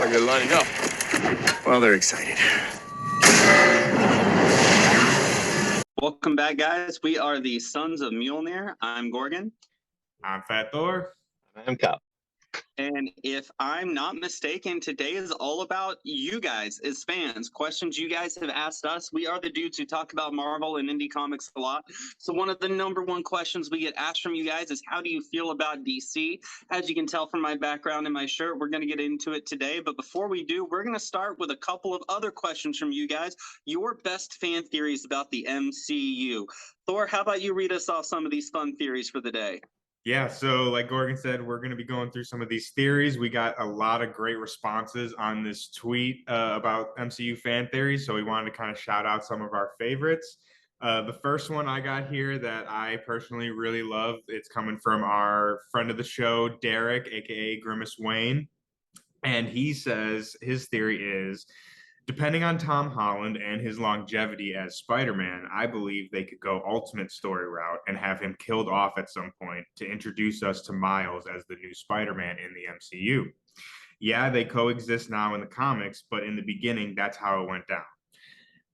like they're lining up. Well, they're excited. Welcome back, guys. We are the Sons of Mjolnir. I'm Gorgon. I'm Fat Thor. I'm Cap. And if I'm not mistaken, today is all about you guys as fans. Questions you guys have asked us. We are the dudes who talk about Marvel and indie comics a lot. So one of the number one questions we get asked from you guys is, how do you feel about DC? As you can tell from my background and my shirt, we're going to get into it today. But before we do, we're going to start with a couple of other questions from you guys. Your best fan theories about the MCU. Thor, how about you read us off some of these fun theories for the day? Yeah, so like Gorgon said, we're going to be going through some of these theories. We got a lot of great responses on this tweet about MCU fan theories, so we wanted to kind of shout out some of our favorites. The first one I got here that I personally really love, it's coming from our friend of the show, Derek, aka Grimace Wayne. And he says his theory is, depending on Tom Holland and his longevity as Spider-Man, I believe they could go ultimate story route and have him killed off at some point to introduce us to Miles as the new Spider-Man in the MCU. Yeah, they coexist now in the comics, but in the beginning, that's how it went down.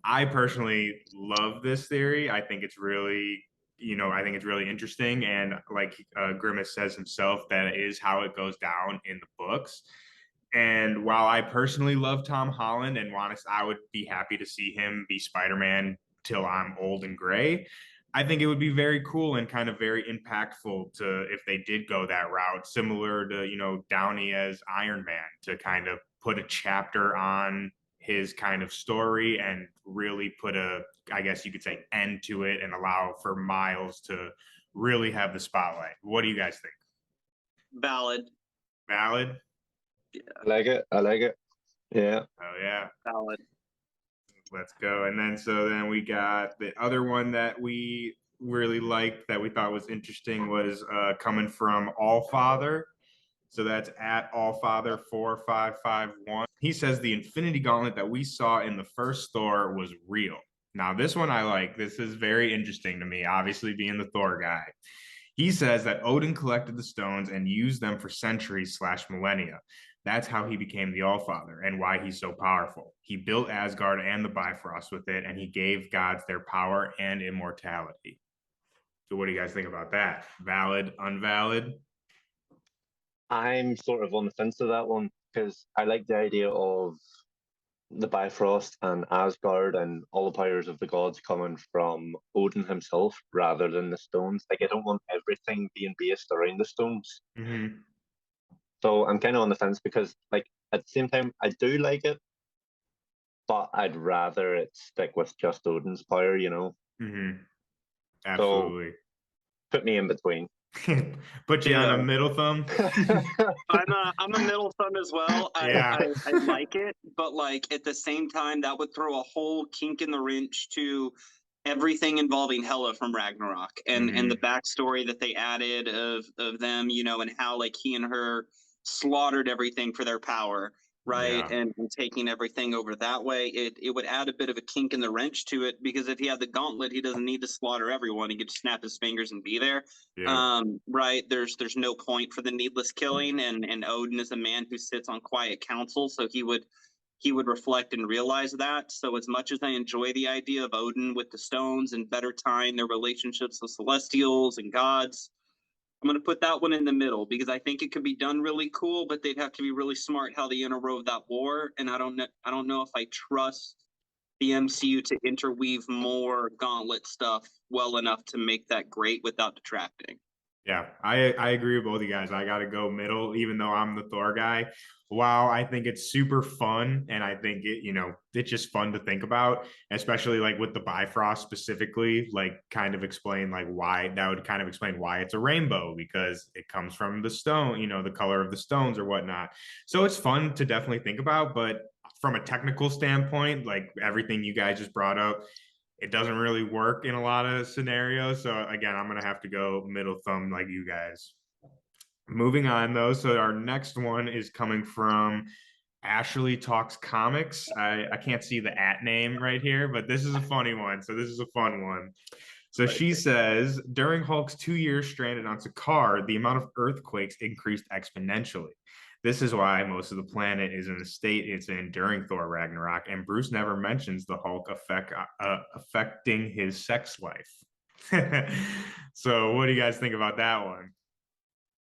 I personally love this theory. I think it's really, I think it's really interesting. And like Grimace says himself, that is how it goes down in the books. And while I personally love Tom Holland and I would be happy to see him be Spider-Man till I'm old and gray, I think it would be very cool and kind of very impactful to if they did go that route, similar to, Downey as Iron Man, to kind of put a chapter on his kind of story and really put I guess you could say, end to it and allow for Miles to really have the spotlight. What do you guys think? Valid. Valid? Yeah. I like it. Yeah. Oh, yeah. Valid. Let's go. And then we got the other one that we really liked that we thought was interesting was coming from Allfather. So that's at Allfather4551. He says the Infinity Gauntlet that we saw in the first Thor was real. Now, this one I like. This is very interesting to me, obviously being the Thor guy. He says that Odin collected the stones and used them for centuries / millennia. That's how he became the Allfather and why he's so powerful. He built Asgard and the Bifrost with it, and he gave gods their power and immortality. So what do you guys think about that? Valid, unvalid? I'm sort of on the fence of that one because I like the idea of the Bifrost and Asgard and all the powers of the gods coming from Odin himself rather than the stones. Like, I don't want everything being based around the stones. Mm-hmm. So I'm kind of on the fence because, like, at the same time, I do like it, but I'd rather it stick with just Odin's power, Mm-hmm. Absolutely. So put me in between. Put you on a middle thumb. I'm a middle thumb as well. I like it, but like at the same time, that would throw a whole kink in the wrench to everything involving Hela from Ragnarok and the backstory that they added of them, and how like he and her slaughtered everything for their power, right? Yeah. And taking everything over that way, it would add a bit of a kink in the wrench to it, because if he had the gauntlet, he doesn't need to slaughter everyone. He could just snap his fingers and be there. Yeah. Right. There's no point for the needless killing, and Odin is a man who sits on quiet council, so he would reflect and realize that. So as much as I enjoy the idea of Odin with the stones and better tying their relationships with celestials and gods, I'm going to put that one in the middle, because I think it could be done really cool, but they'd have to be really smart how they interwove that war. And I don't know if I trust the MCU to interweave more gauntlet stuff well enough to make that great without detracting. Yeah, I agree with both of you guys. I got to go middle, even though I'm the Thor guy. Wow, I think it's super fun, and I think it's just fun to think about, especially like with the Bifrost specifically, like kind of explain like why that would kind of explain why it's a rainbow, because it comes from the stone, the color of the stones or whatnot. So it's fun to definitely think about, but from a technical standpoint, like everything you guys just brought up, it doesn't really work in a lot of scenarios. So again, I'm going to have to go middle thumb like you guys. Moving on though. So our next one is coming from Ashley Talks Comics. I can't see the @ name right here, but this is a funny one. So this is a fun one. So she says, during Hulk's 2 years stranded on Sakaar, the amount of earthquakes increased exponentially. This is why most of the planet is in the state it's in during Thor Ragnarok, and Bruce never mentions the Hulk affecting his sex life. So, what do you guys think about that one?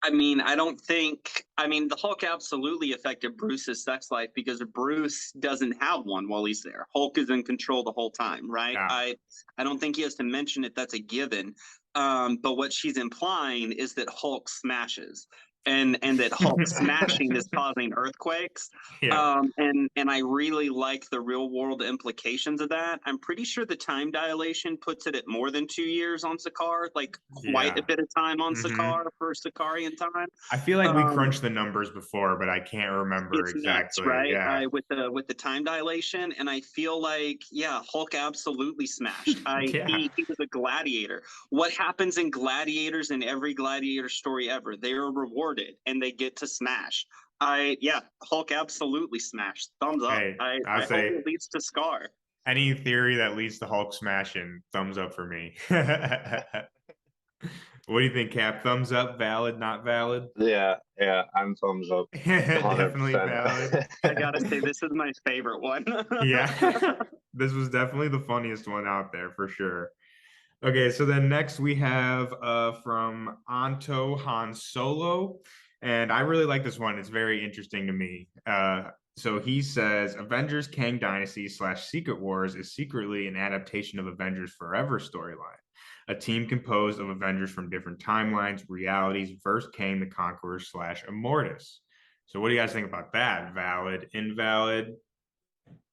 I mean, the Hulk absolutely affected Bruce's sex life because Bruce doesn't have one while he's there. Hulk is in control the whole time, right? Yeah. I don't think he has to mention it. That's a given. But what she's implying is that Hulk smashes. And that Hulk smashing is causing earthquakes. Yeah. And I really like the real world implications of that. I'm pretty sure the time dilation puts it at more than 2 years on Sakaar, like quite Yeah. a bit of time on Mhm. Sakaar for Sakarian time. I feel like we Um, crunched the numbers before, but I can't remember it's nuts, exactly. right? Yeah. With the time dilation, and I feel like, yeah, Hulk absolutely smashed. Yeah. He was a gladiator. What happens in gladiators in every gladiator story ever? They are rewarded and they get to smash. Hulk absolutely smashed. Thumbs up. Hey, I I'll hope say it leads to Scar. any theory that leads to Hulk smashing, thumbs up for me. What do you think, Cap? Thumbs up, valid, not valid? Yeah, I'm thumbs up. Definitely 100%. valid. I gotta say, this is my favorite one. Yeah. This was definitely the funniest one out there for sure. Okay, so then next we have from Anto Han Solo, and I really like this one. It's very interesting to me. So he says Avengers Kang Dynasty / Secret Wars is secretly an adaptation of Avengers Forever storyline. A team composed of Avengers from different timelines, realities, versus Kang the Conqueror / Immortus. So what do you guys think about that? Valid, invalid?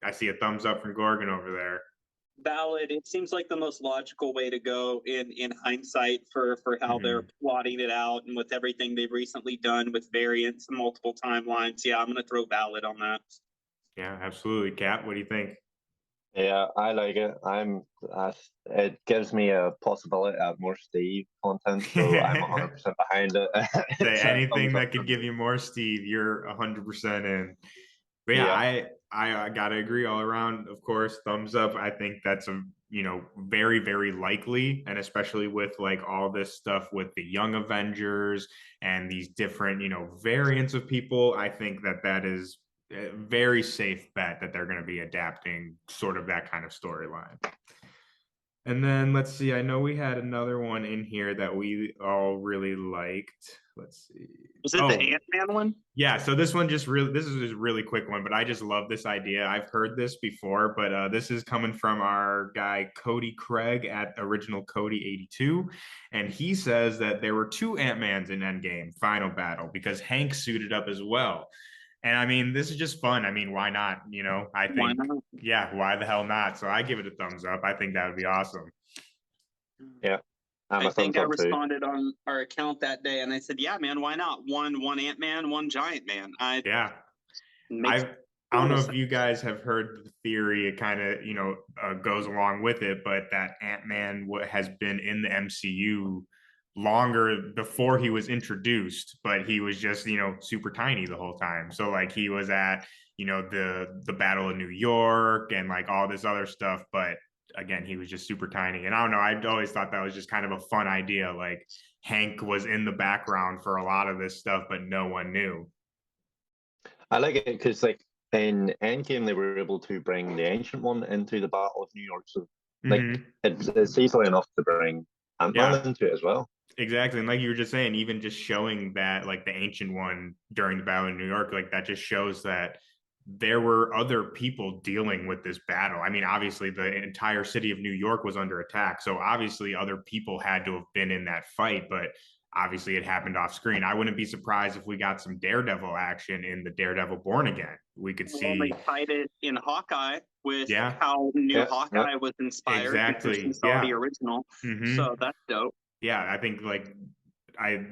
I see a thumbs up from Gorgon over there. Valid. It seems like the most logical way to go in hindsight for how they're plotting it out and with everything they've recently done with variants and multiple timelines. Yeah, I'm gonna throw valid on that. Yeah, absolutely. Cap, what do you think? Yeah, I like it. It gives me a possibility to have more Steve content, so I'm 100% behind it. Say It's a anything thumbs up that for could give me. you more Steve, you're 100% in. But yeah, Yeah. I gotta agree all around. Of course, thumbs up. I think that's a very very likely, and especially with like all this stuff with the Young Avengers and these different variants of people. I think that is a very safe bet that they're going to be adapting sort of that kind of storyline. And then let's see. I know we had another one in here that we all really liked. Let's see. Was it the Ant-Man one? Yeah, so this is just a really quick one, but I just love this idea. I've heard this before, but this is coming from our guy Cody Craig at Original Cody 82, and he says that there were two Ant-Mans in Endgame Final Battle because Hank suited up as well. And I mean, this is just fun. I mean, why not? I Why think, not? yeah, why the hell not? So I give it a thumbs up. I think that would be awesome. Yeah. I'm I a think thumbs I up too. responded on our account that day, and I said, "Yeah, man, why not? One Ant-Man, one Giant Man." Yeah. Makes I don't know total if sense. you guys have heard the theory. It kind of goes along with it, but that Ant-Man has been in the MCU longer before he was introduced, but he was just super tiny the whole time. So like he was at the Battle of New York and like all this other stuff, but again he was just super tiny. And I don't know. I always thought that was just kind of a fun idea. Like Hank was in the background for a lot of this stuff, but no one knew. I like it because, like, in Endgame, they were able to bring the Ancient One into the Battle of New York. So, like, it's easily enough to bring Ant-Man Yeah. into it as well. Exactly. And like you were just saying, even just showing that, like the Ancient One during the Battle of New York, like that just shows that there were other people dealing with this battle. I mean, obviously, the entire city of New York was under attack. So obviously, other people had to have been in that fight, but obviously, it happened off screen. I wouldn't be surprised if we got some Daredevil action in the Daredevil Born Again. We could Well, see. they tied it in Hawkeye with Yeah. how new Yeah, Hawkeye was inspired because Exactly. you saw the Yeah. original. Mhm. So that's dope. Yeah, I think like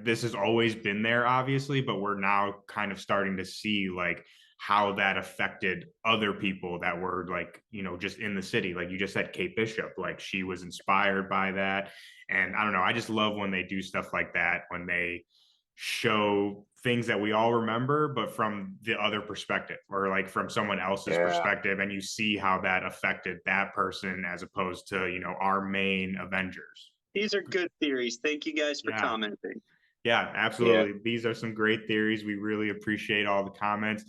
this has always been there, obviously, but we're now kind of starting to see like how that affected other people that were like, just in the city. Like you just said, Kate Bishop, like she was inspired by that. And I don't know, I just love when they do stuff like that, when they show things that we all remember, but from the other perspective or like from someone else's Yeah. perspective, and you see how that affected that person as opposed to, our main Avengers. These are good theories. Thank you guys for Yeah. commenting. Yeah, absolutely. These are some great theories. We really appreciate all the comments.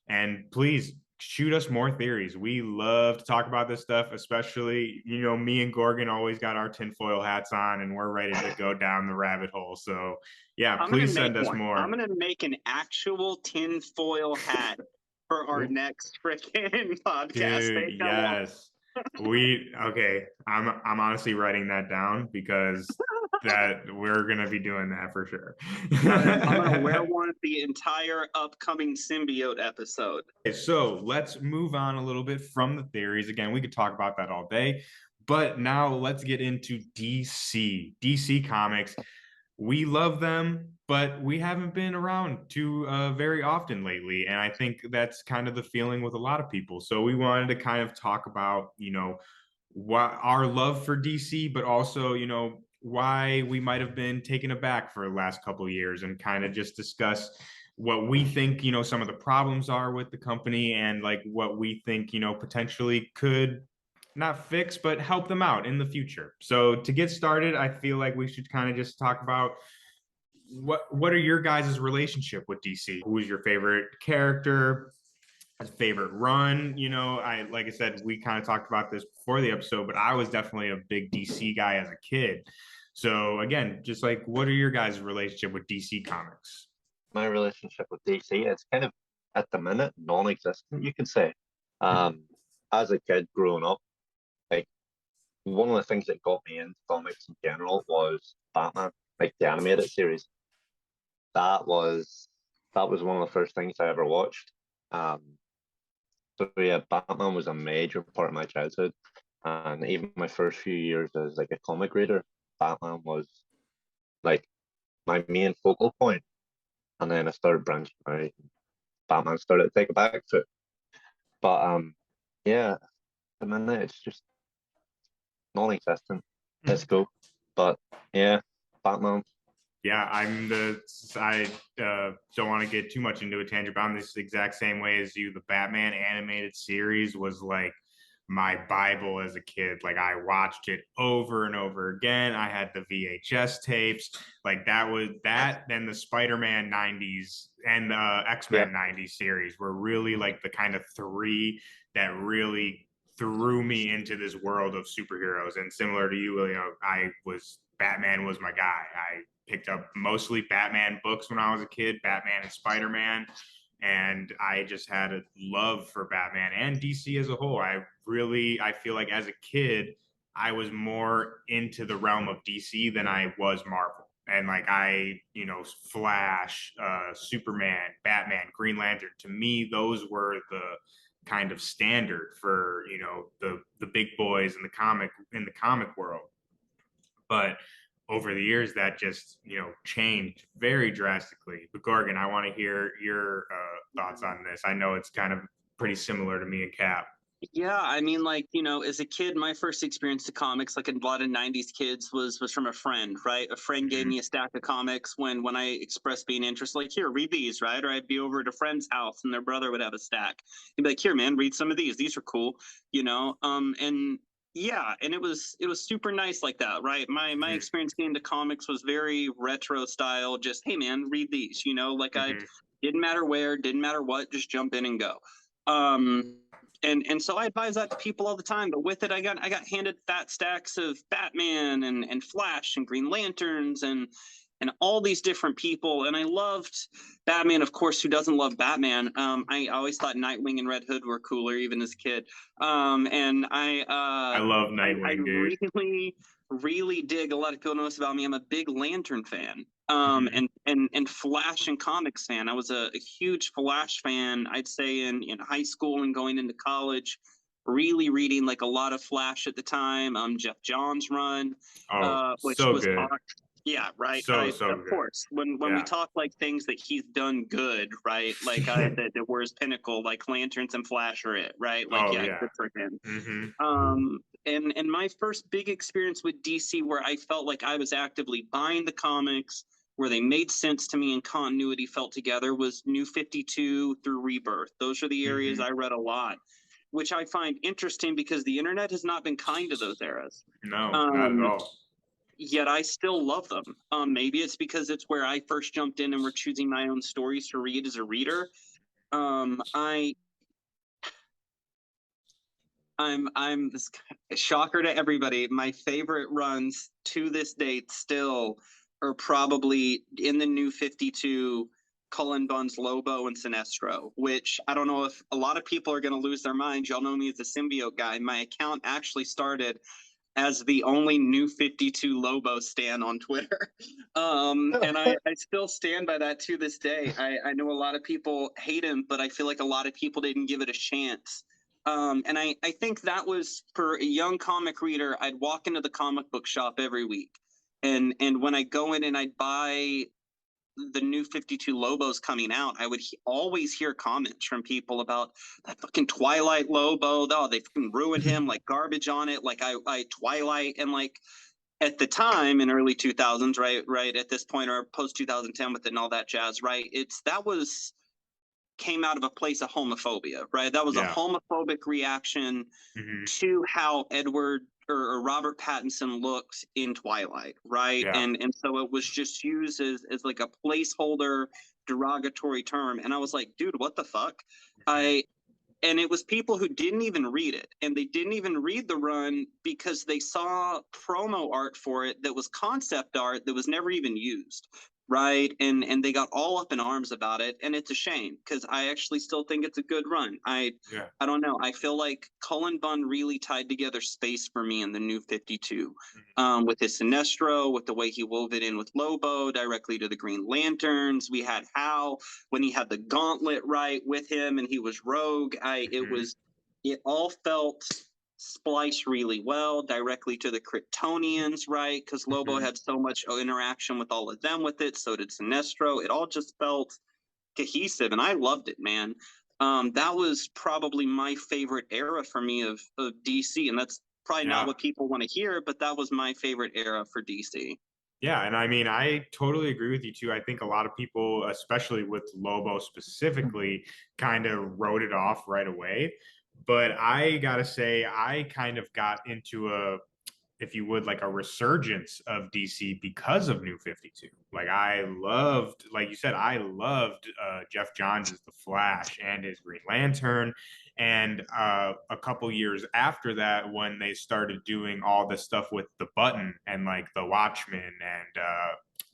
And please shoot us more theories. We love to talk about this stuff, especially, me and Gorgon always got our tinfoil hats on and we're ready to go down the rabbit hole. So, yeah, I'm please gonna send make us one. more. I'm gonna make an actual tinfoil hat for our next freaking podcast. Dude, yes. Okay. I'm honestly writing that down because that we're gonna be doing that for sure. I'm gonna wear one the entire upcoming symbiote episode. Okay, so let's move on a little bit from the theories. Again, we could talk about that all day, but now let's get into DC. DC Comics. We love them, but we haven't been around too very often lately, and I think that's kind of the feeling with a lot of people. So we wanted to kind of talk about, what our love for DC, but also, why we might have been taken aback for the last couple of years, and kind of just discuss what we think, some of the problems are with the company, and like what we think, potentially could not fix, but help them out in the future. So to get started, I feel like we should kind of just talk about what are your guys' relationship with DC? Who is your favorite character? Favorite run? Like I said, we kind of talked about this before the episode, but I was definitely a big DC guy as a kid. So again, just like, what are your guys' relationship with DC Comics? My relationship with DC is kind of at the minute non-existent, you could say. As a kid growing up, like one of the things that got me into comics in general was Batman, like the animated series. That was one of the first things I ever watched. So yeah, Batman was a major part of my childhood, and even my first few years as like a comic reader, Batman was like my main focal point. And then I started branching out. Batman started to take a back foot. But yeah, at the minute it's just non-existent. Let's go. But yeah, Batman. Yeah, I don't want to get too much into a tangent, but I'm the exact same way as you. The Batman animated series was like my Bible as a kid. Like I watched it over and over again. I had the VHS tapes. Like that was that. Then the Spider-Man 90s and the X-Men 90s series were really like the kind of three that really threw me into this world of superheroes. And similar to you, Batman was my guy. I picked up mostly Batman books when I was a kid, Batman and Spider-Man. And I just had a love for Batman and DC as a whole. I feel like as a kid, I was more into the realm of DC than I was Marvel. And like Flash, Superman, Batman, Green Lantern, to me, those were the kind of standard for, the big boys in the comic world. But over the years, that just changed very drastically. But Gorgon, I want to hear your thoughts on this. I know it's kind of pretty similar to me and Cap. Yeah, I mean, as a kid, my first experience to comics, like a lot of '90s kids, was from a friend, right? A friend gave me a stack of comics when I expressed being interested, like, here, read these, right? Or I'd be over at a friend's house and their brother would have a stack. He'd be like, here, man, read some of these. These are cool, and yeah, and it was super nice like that, right? My experience getting into comics was very retro style. Just, hey, man, read these, I didn't matter where, didn't matter what, just jump in and go. And so I advise that to people all the time. But with it, I got handed fat stacks of Batman and Flash and Green Lanterns and all these different people. And I loved Batman, of course. Who doesn't love Batman? I always thought Nightwing and Red Hood were cooler, even as a kid. And I love Nightwing, dude. Really dig. A lot of people know this about me. I'm a big Lantern fan. And Flash and comics fan. I was a huge Flash fan, I'd say in high school and going into college, really reading like a lot of Flash at the time. Jeff Johns' run, which so was good. Yeah, right. So of good. course, when we talk like things that he's done good, right? Like that were his pinnacle, like Lanterns and Flash are it, right? Like good for him. And my first big experience with DC, where I felt like I was actively buying the comics, where they made sense to me and continuity felt together, was New 52 through Rebirth. Those are the areas I read a lot, which I find interesting because the internet has not been kind to those eras. No, not at all. yet I still love them. Maybe it's because it's where I first jumped in and we're choosing my own stories to read as a reader. I I'm this shocker to everybody. My favorite runs to this date still are probably in the New 52, Cullen Bunn's Lobo and Sinestro, which I don't know if a lot of people are going to lose their minds. Y'all know me as a symbiote guy. My account actually started as the only New 52 Lobo stan on Twitter. And I still stand by that to this day. I know a lot of people hate him, but I feel like a lot of people didn't give it a chance. And I think that was for a young comic reader. I'd walk into the comic book shop every week. And when I go in and I'd buy the New 52 Lobos coming out, I would always hear comments from people about that fucking Twilight Lobo. Oh, they fucking ruined him, like garbage on it. Like I Twilight, and like at the time in early 2000s, right at this point, or post 2010 with it and all that jazz, right? That was came out of a place of homophobia, right? That was a homophobic reaction to how Edward or Robert Pattinson looked in Twilight, right? Yeah. And so it was just used as like a placeholder derogatory term. And I was like, dude, what the fuck? And it was people who didn't even read it, and they didn't even read the run because they saw promo art for it that was concept art that was never even used, right? And they got all up in arms about it, and it's a shame because I actually still think it's a good run. I don't know. I feel like Cullen Bunn really tied together space for me in the New 52, with his Sinestro, with the way he wove it in with Lobo directly to the Green Lanterns. We had Hal when he had the gauntlet right with him and he was Rogue. It all felt spliced really well directly to the Kryptonians, right? Because Lobo had so much interaction with all of them with it. So did Sinestro. It all just felt cohesive, and I loved it, man. That was probably my favorite era for me of DC, and that's probably not what people want to hear, but that was my favorite era for DC. Yeah, and I mean, I totally agree with you too. I think a lot of people, especially with Lobo specifically, kind of wrote it off right away. But I gotta say, I kind of got into if you would, like a resurgence of DC because of New 52. Like I loved, like you said, I loved Jeff Johns as the Flash and his Green Lantern. And a couple years after that, when they started doing all the stuff with the Button and like the Watchmen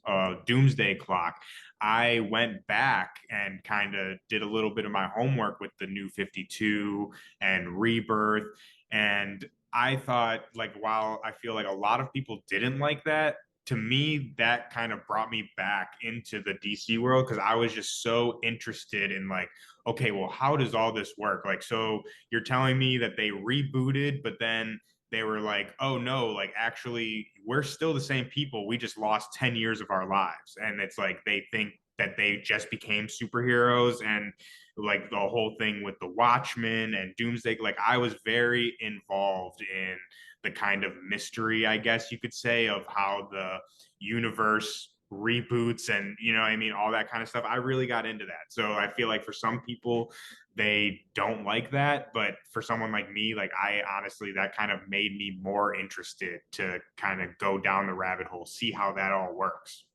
and Doomsday Clock, I went back and kind of did a little bit of my homework with the New 52 and Rebirth. And I thought, like, while I feel like a lot of people didn't like that, to me, that kind of brought me back into the DC world because I was just so interested in, like, okay, well, how does all this work? Like, so you're telling me that they rebooted, but then they were like, oh no, like, actually, we're still the same people. We just lost 10 years of our lives. And it's like they think that they just became superheroes, and like the whole thing with the Watchmen and Doomsday. Like I was very involved in the kind of mystery, I guess you could say, of how the universe reboots and, you know, I mean, all that kind of stuff. I really got into that. So I feel like for some people, they don't like that. But for someone like me, like I honestly, that kind of made me more interested to kind of go down the rabbit hole, see how that all works.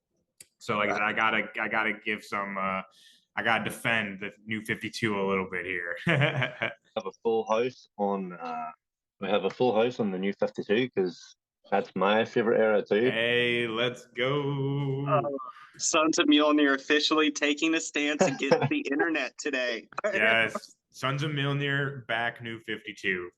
So like I said, I gotta give some I gotta defend the New 52 a little bit here. Have a full house on we have a full house on the New 52 because that's my favorite era too. Hey, let's go. Sons of Mjolnir officially taking a stance against the internet today. Yes, Sons of Mjolnir back New 52.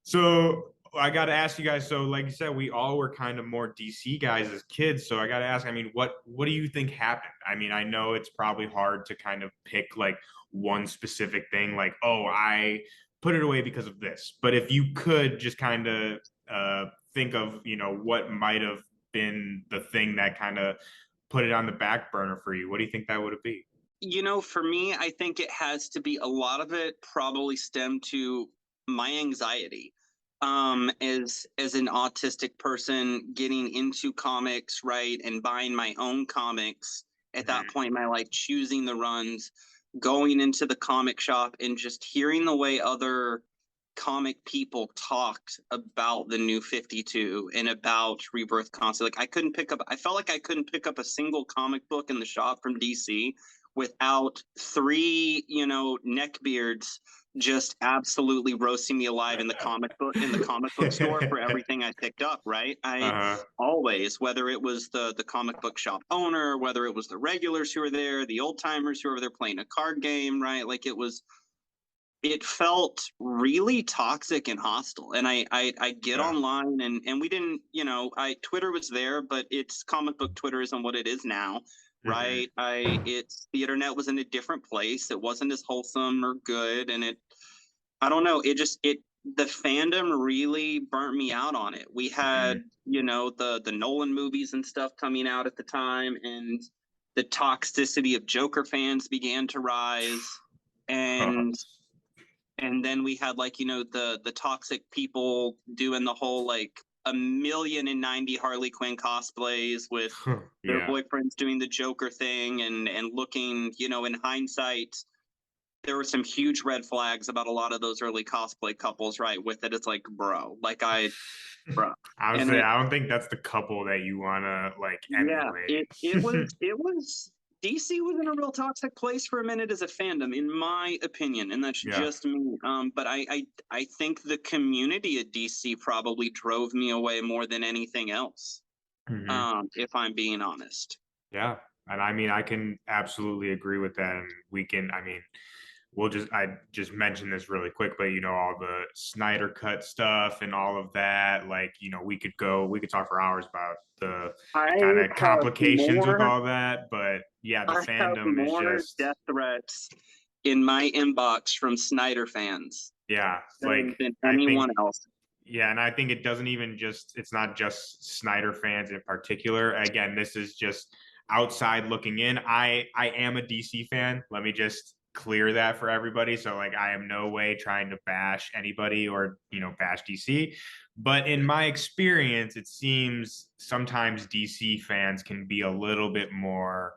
So I got to ask you guys. So, like you said, we all were kind of more DC guys as kids. So I got to ask. I mean, what do you think happened? I mean, I know it's probably hard to kind of pick like one specific thing. Like, oh, I put it away because of this. But if you could just kind of think of, you know, what might have been the thing that kind of put it on the back burner for you, what do you think that would be? You know, for me, I think it has to be a lot of it probably stemmed to my anxiety. As an autistic person getting into comics, right, and buying my own comics at that point in my life, choosing the runs, going into the comic shop and just hearing the way other comic people talked about the New 52 and about Rebirth constantly. Like I felt like I couldn't pick up a single comic book in the shop from DC without three, neckbeards just absolutely roasting me alive in the comic book store for everything I picked up, right? I Uh-huh. always, whether it was the comic book shop owner, whether it was the regulars who were there, the old timers who were there playing a card game, right? Like it felt really toxic and hostile. And I get Yeah. online and we didn't, Twitter was there, but it's comic book Twitter isn't what it is now. Right. It's the internet was in a different place. It wasn't as wholesome or good. And I don't know. The fandom really burnt me out on it. We had, the Nolan movies and stuff coming out at the time, and the toxicity of Joker fans began to rise. And then we had the toxic people doing the whole like 1,090,000 Harley Quinn cosplays with their Yeah. boyfriends doing the Joker thing and looking, in hindsight, there were some huge red flags about a lot of those early cosplay couples, right? With it, it's like, bro, bro. I would And say I don't think that's the couple that you wanna like yeah, emulate. it was DC was in a real toxic place for a minute as a fandom, in my opinion, and that's Yeah. just me. But I think the community at DC probably drove me away more than anything else. If I'm being honest. Yeah. And I mean, I can absolutely agree with that. And I just mentioned this really quick, but all the Snyder cut stuff and all of that, like, we could talk for hours about the kind I of have complications with more. all that. But yeah, the I have fandom is more just, death threats in my inbox from Snyder fans yeah, than, like, than I think, anyone else. yeah, and I think it's not just Snyder fans in particular. Again, this is just outside looking in. I am a DC fan. Let me just clear that for everybody. So like I am no way trying to bash anybody or, bash DC. But in my experience, it seems sometimes DC fans can be a little bit more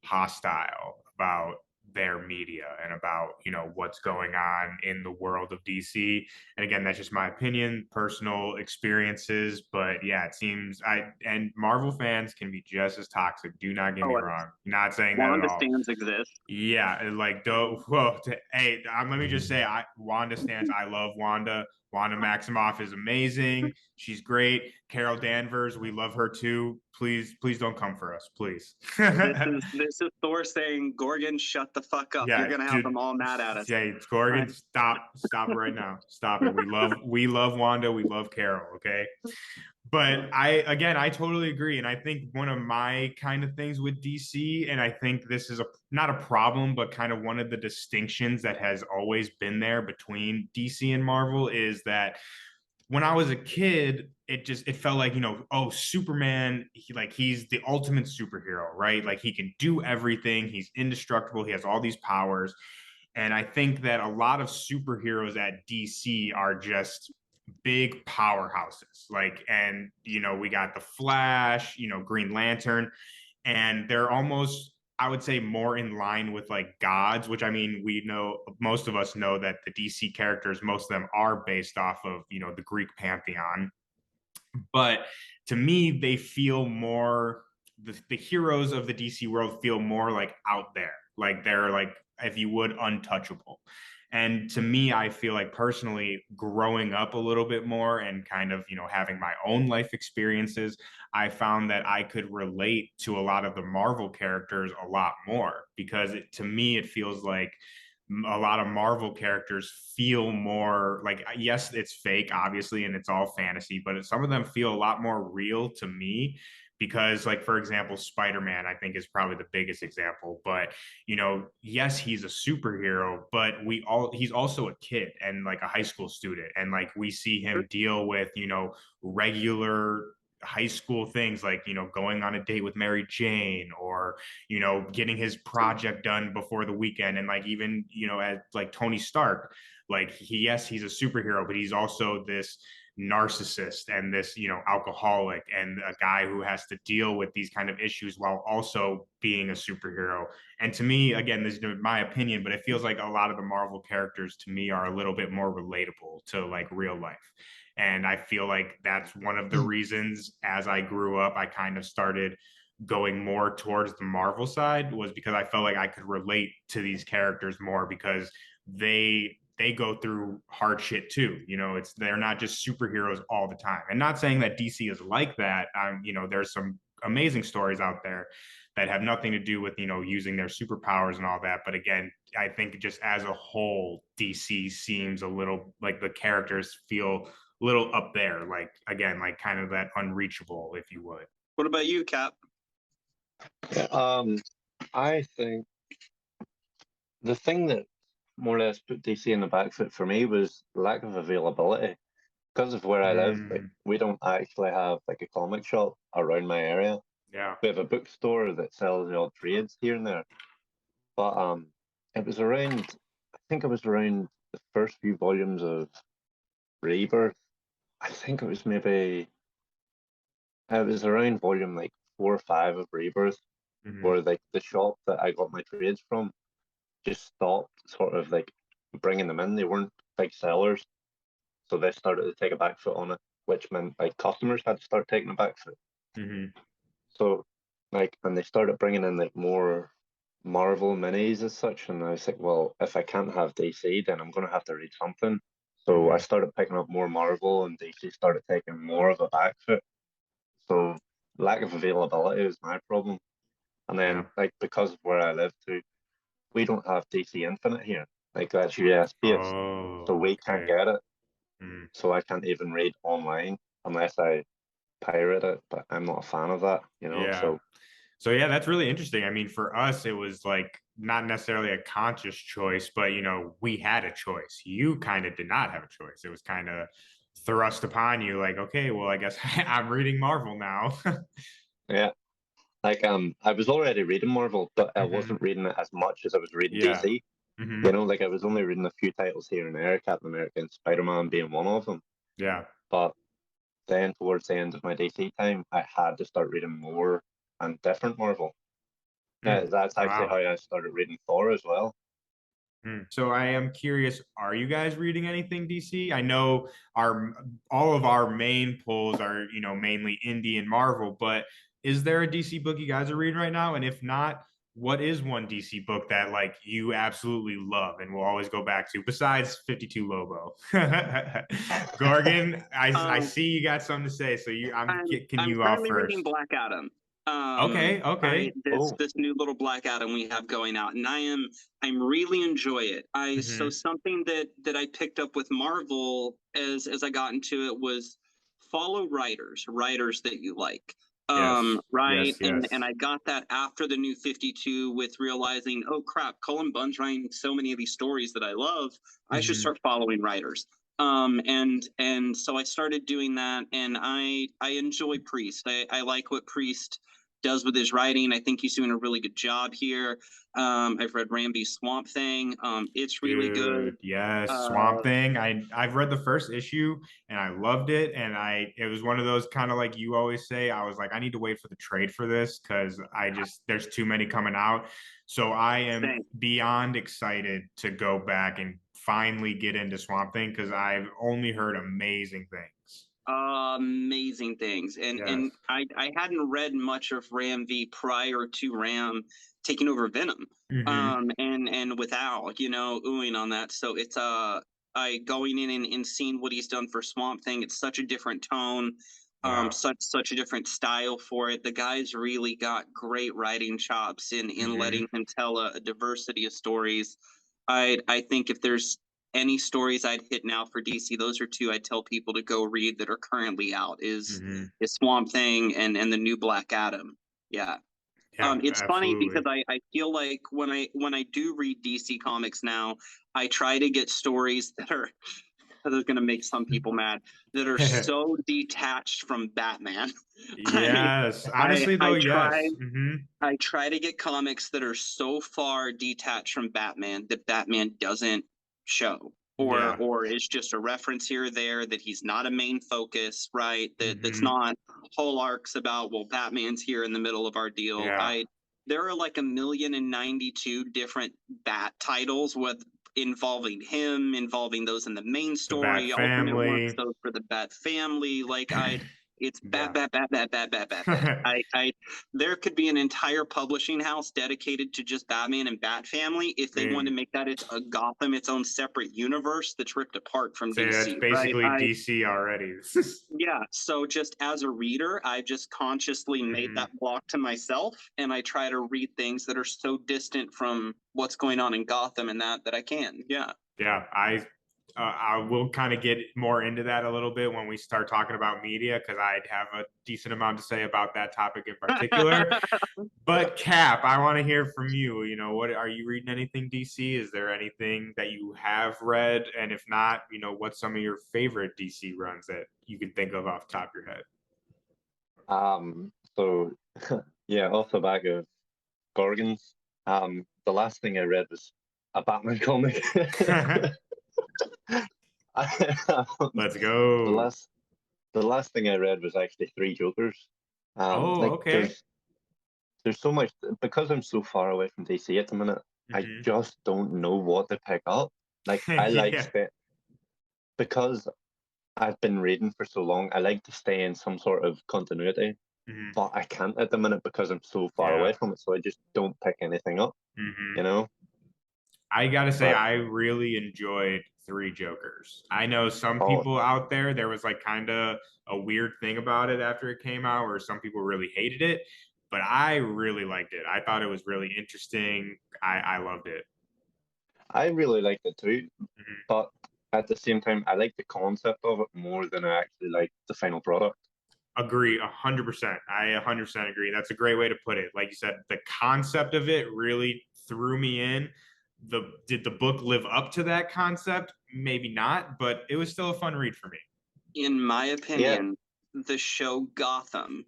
hostile about their media and about, what's going on in the world of DC. And again, that's just my opinion, personal experiences. But yeah, it seems and Marvel fans can be just as toxic. Do not get me Oh, wrong. Not saying that at Wanda all. stands exist. Yeah, and like hey, let me just say, Wanda stands. I love Wanda. Wanda Maximoff is amazing. She's great. Carol Danvers, we love her too. Please, please don't come for us, please. This is Thor saying, Gorgon, shut the fuck up. You're Yeah, gonna have dude. them all mad at us. Yeah, it's Gorgon. Stop it right now. Stop it. We love Wanda. We love Carol. Okay. But I totally agree. And I think one of my kind of things with DC, and I think this is not a problem, but kind of one of the distinctions that has always been there between DC and Marvel is that when I was a kid, it felt like, oh, Superman, he's the ultimate superhero, right? Like he can do everything, he's indestructible, he has all these powers. And I think that a lot of superheroes at DC are just big powerhouses. We got the Flash, Green Lantern, and they're almost, I would say, more in line with like gods, which I mean, we know, most of us know that the DC characters, most of them are based off of, the Greek pantheon. But to me, they feel more, the heroes of the DC world feel more like out there. Like they're like, if you would, untouchable. And to me, I feel like personally growing up a little bit more and kind of, having my own life experiences, I found that I could relate to a lot of the Marvel characters a lot more because to me, it feels like a lot of Marvel characters feel more like, yes, it's fake, obviously, and it's all fantasy, but some of them feel a lot more real to me because, like, for example, Spider-Man, I think is probably the biggest example. But, yes, he's a superhero, but he's also a kid and like a high school student. And like we see him deal with, regular high school things like going on a date with Mary Jane or getting his project done before the weekend and like even as like Tony Stark Like yes, he's a superhero, but he's also this narcissist and this, alcoholic and a guy who has to deal with these kind of issues while also being a superhero. And to me, again, this is my opinion, but it feels like a lot of the Marvel characters to me are a little bit more relatable to like real life. And I feel like that's one of the reasons as I grew up, I kind of started going more towards the Marvel side, was because I felt like I could relate to these characters more, because they go through hard shit too. They're not just superheroes all the time. And not saying that DC is like that. There's some amazing stories out there that have nothing to do with, using their superpowers and all that. But again, I think just as a whole, DC seems a little like the characters feel a little up there, like again, like kind of that unreachable, if you would. What about you, Cap? I think the thing that more or less put DC in the back foot for me was lack of availability. Because of where I live, like, we don't actually have like a comic shop around my area. Yeah. We have a bookstore that sells the odd trades here and there. But it was around, I think it was around the first few volumes of Rebirth. I think it was around volume like 4 or 5 of Rebirth, where like the shop that I got my trades from just stopped sort of like bringing them in. They weren't big sellers, so they started to take a back foot on it, which meant like customers had to start taking a back foot. So like, and they started bringing in like more Marvel minis as such, and I was like, well, if I can't have DC, then I'm gonna have to read something. So I started picking up more Marvel, and DC started taking more of a back foot. So lack of availability is my problem. And then like, because of where I live too, we don't have DC Infinite here. Like, that's US based, so we can't get it. So I can't even read online unless I pirate it. But I'm not a fan of that, So yeah, that's really interesting. I mean, for us, it was like not necessarily a conscious choice, but we had a choice. You kind of did not have a choice. It was kind of thrust upon you, like, okay, well, I guess I'm reading Marvel now. Yeah. Like, I was already reading Marvel, but I wasn't reading it as much as I was reading DC. Like, I was only reading a few titles here and there, Captain America and Spider-Man being one of them. Yeah. But then towards the end of my DC time, I had to start reading more and different Marvel. That's actually how I started reading Thor as well. So I am curious, are you guys reading anything DC? I know all of our main pulls are, mainly indie and Marvel, but is there a DC book you guys are reading right now? And if not, what is one DC book that like you absolutely love and will always go back to, besides 52 Lobo? Gorgon, I see you got something to say, so I'm kicking you off currently first. reading Black Adam. Okay. This new little Black Adam we have going out, and I'm really enjoy it. So something that I picked up with Marvel as I got into it was follow writers that you like. Right. Yes. And I got that after the new 52, with realizing, oh crap, Cullen Bunn's writing so many of these stories that I love. I should start following writers. And so I started doing that, and I enjoy Priest. I like what Priest does with his writing. I think he's doing a really good job here. I've read Ramby's Swamp Thing. It's really good. Yes, Swamp Thing. I've read the first issue and I loved it. And it was one of those kind of like you always say, I was like, I need to wait for the trade for this because there's too many coming out. So I am beyond excited to go back and finally get into Swamp Thing because I've only heard amazing things. Amazing things. And I hadn't read much of Ram V prior to Ram taking over Venom. And with Al, oohing on that. So it's I going in and seeing what he's done for Swamp Thing. It's such a different tone, such a different style for it. The guy's really got great writing chops in letting him tell a diversity of stories. I think if there's any stories I'd hit now for DC, those are two I'd tell people to go read that are currently out is Swamp Thing and the new Black Adam. Yeah. It's funny because I feel like when I do read DC comics now, I try to get stories that are going to make some people mad, that are so detached from Batman. Yes, honestly though, yes. I try to get comics that are so far detached from Batman that Batman doesn't show. Yeah. or is just a reference here or there, that he's not a main focus, right? That's Mhm. not whole arcs about, well, Batman's here in the middle of our deal. Yeah. There are like 1,092 different Bat titles with involving him, involving those in the main The Bat story, alternate ones, Family. those for the Bat family. It's Yeah. bat. There could be an entire publishing house dedicated to just Batman and Bat Family if they wanted to mean, make that its own separate universe that's ripped apart from say that's DC, right? basically DC already. Yeah, so just as a reader, I just consciously made Mhm. that block to myself, and I try to read things that are so distant from what's going on in Gotham and that I can. Yeah. Yeah, I will kind of get more into that a little bit when we start talking about media, because I'd have a decent amount to say about that topic in particular. But Cap, I want to hear from you. You know, what are you reading? Anything DC? Is there anything that you have read? And if not, you know, what's some of your favorite DC runs that you can think of off the top of your head? So yeah, off the back of Gorgons, the last thing I read was a Batman comic. Let's the go. last thing I read was actually Three Jokers. Oh, Like okay. there's so much, because I'm so far away from DC at the minute. I Mhm. just don't know what to pick up. Like I like Yeah. because I've been reading for so long. I like to stay in some sort of continuity, Mhm. but I can't at the minute because I'm so far Yeah. away from it. So I just don't pick anything up. Mhm. You know. I gotta say, But I really enjoyed Three Jokers. I know some oh, people out there, there was like kind of a weird thing about it after it came out, where some people really hated it, but I really liked it. I thought it was really interesting. I loved it. I really liked it too. Mhm. But at the same time, I like the concept of it more than I actually like the final product. Agree 100%. I 100% agree. That's a great way to put it. Like you said, the concept of it really threw me in. Did the book live up to that concept? Maybe not, but it was still a fun read for me. In my Yeah, opinion, the show Gotham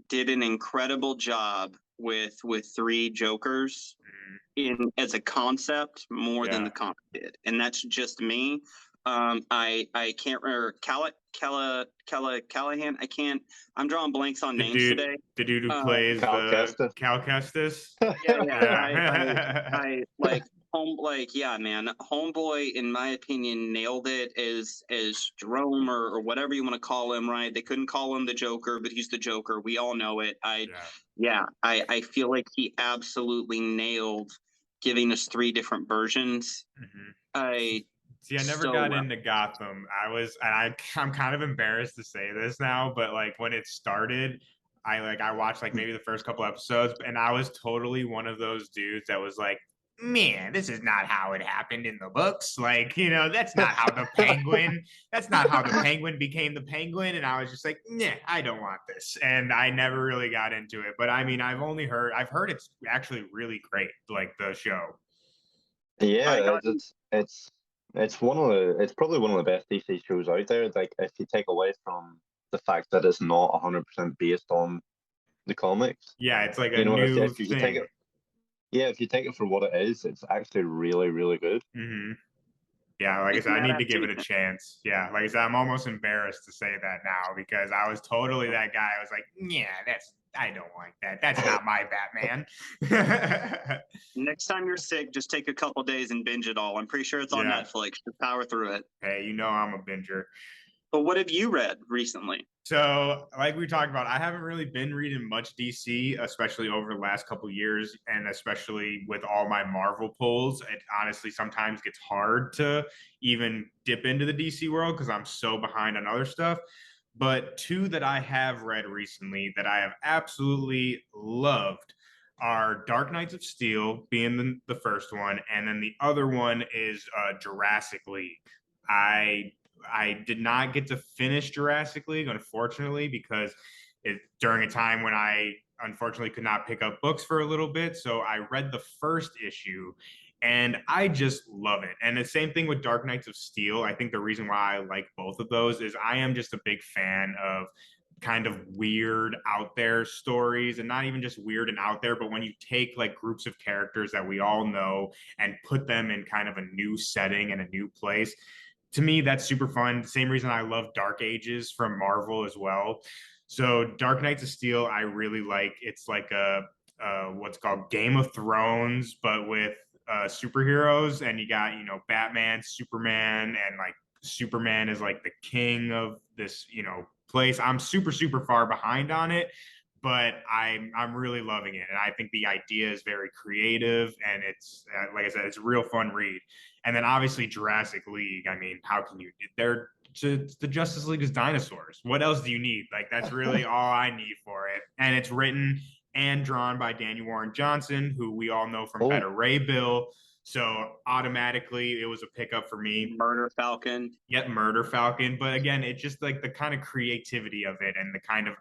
did an incredible job with Three Jokers Mhm. in as a concept more than Yeah. the comic did, and that's just me. I can't remember Callahan. I can't. I'm drawing blanks on The names dude, today. the dude who Uh, plays Cal the Kestis. Cal Kestis. yeah. Yeah. I like yeah, man. Homeboy, in my opinion, nailed it as Jerome or whatever you want to call him. Right? They couldn't call him the Joker, but he's the Joker. We all know it. Yeah. I feel like he absolutely nailed giving us three different versions. Mhm. I See, I never so got well. into Gotham. I'm kind of embarrassed to say this now, but like when it started, I watched like maybe the first couple episodes, and I was totally one of those dudes that was like, man, this is not how it happened in the books. Like, you know, that's not how the penguin became the penguin. And I was just like, yeah, I don't want this. And I never really got into it. But I mean, I've heard it's actually really great, like the show. I Yeah, got it's one of it's probably one of the best DC shows out there. Like if you take away from the fact that it's not 100% based on the comics, Yeah, it's like a you know, new if you take thing. it, yeah, if you take it for what it is, it's actually really, really good. Hmm. Yeah, like I it's said, an I need to give it a adaptation. chance. Yeah, like I said, I'm almost embarrassed to say that now because I was totally that guy. I was like, yeah, I don't like that. That's not my Batman. Next time you're sick, just take a couple days and binge it all. I'm pretty sure it's on Yeah. Netflix. Just power through it. Hey, you know I'm a binger. But what have you read recently? So, like we talked about, I haven't really been reading much DC, especially over the last couple years, and especially with all my Marvel pulls. It honestly sometimes gets hard to even dip into the DC world because I'm so behind on other stuff. But two that I have read recently that I have absolutely loved are Dark Knights of Steel, being the first one, and then the other one is Jurassic League. I I did not get to finish Jurassic League, unfortunately, because during a time when I unfortunately could not pick up books for a little bit. So I read the first issue and I just love it. And the same thing with Dark Knights of Steel. I think the reason why I like both of those is I am just a big fan of kind of weird out there stories, and not even just weird and out there, but when you take like groups of characters that we all know and put them in kind of a new setting and a new place, to me that's super fun. Same reason I love Dark Ages from Marvel as well. So Dark Knights of Steel I really like. It's like a what's called Game of Thrones but with superheroes, and you got, you know, Batman, Superman, and like Superman is like the king of this, you know, place. I'm super far behind on it, but I'm really loving it, and I think the idea is very creative, and it's like I said, it's a real fun read. And then obviously Jurassic League. I mean, how can you? They're the Justice League is dinosaurs. What else do you need? Like that's really all I need for it. And it's written and drawn by Daniel Warren Johnson, who we all know from Better Ray Bill. So automatically it was a pickup for me. Murder Falcon. Yet Murder Falcon. But again, it's just like the kind of creativity of it and the kind of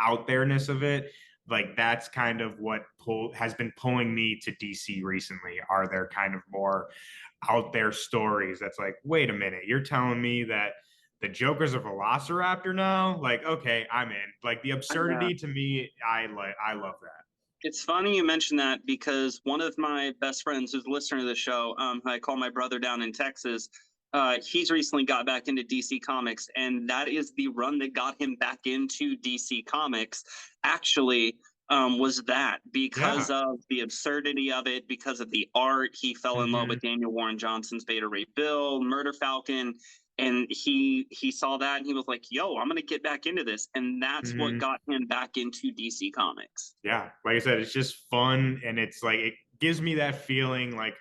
out there-ness of it. Like that's kind of what has been pulling me to DC recently. Are there kind of more out there stories that's like, wait a minute, you're telling me that the Joker's a velociraptor now? Like, okay, I'm in. Like the absurdity to me, I love that. It's funny you mentioned that because one of my best friends who's a listener to the show, I call my brother down in Texas, he's recently got back into DC Comics, and that is the run that got him back into DC Comics, actually, was that because of the absurdity of it, because of the art. He fell in love with Daniel Warren Johnson's Beta Ray Bill, Murder Falcon, and he saw that and he was like, yo, I'm gonna get back into this. And that's what got him back into DC Comics. Yeah, like I said, it's just fun, and it's like it gives me that feeling like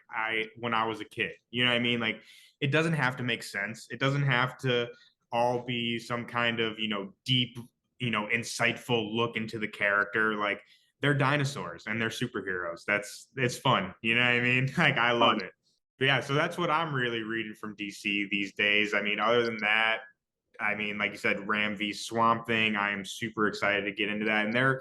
when I was a kid. You know what I mean? Like it doesn't have to make sense. It doesn't have to all be some kind of, you know, deep, you know, insightful look into the character. Like they're dinosaurs and they're superheroes. It's fun. You know what I mean? Like I love it. But yeah, so that's what I'm really reading from DC these days. I mean, other than that, I mean, like you said, Ram v Swamp Thing, I am super excited to get into that. And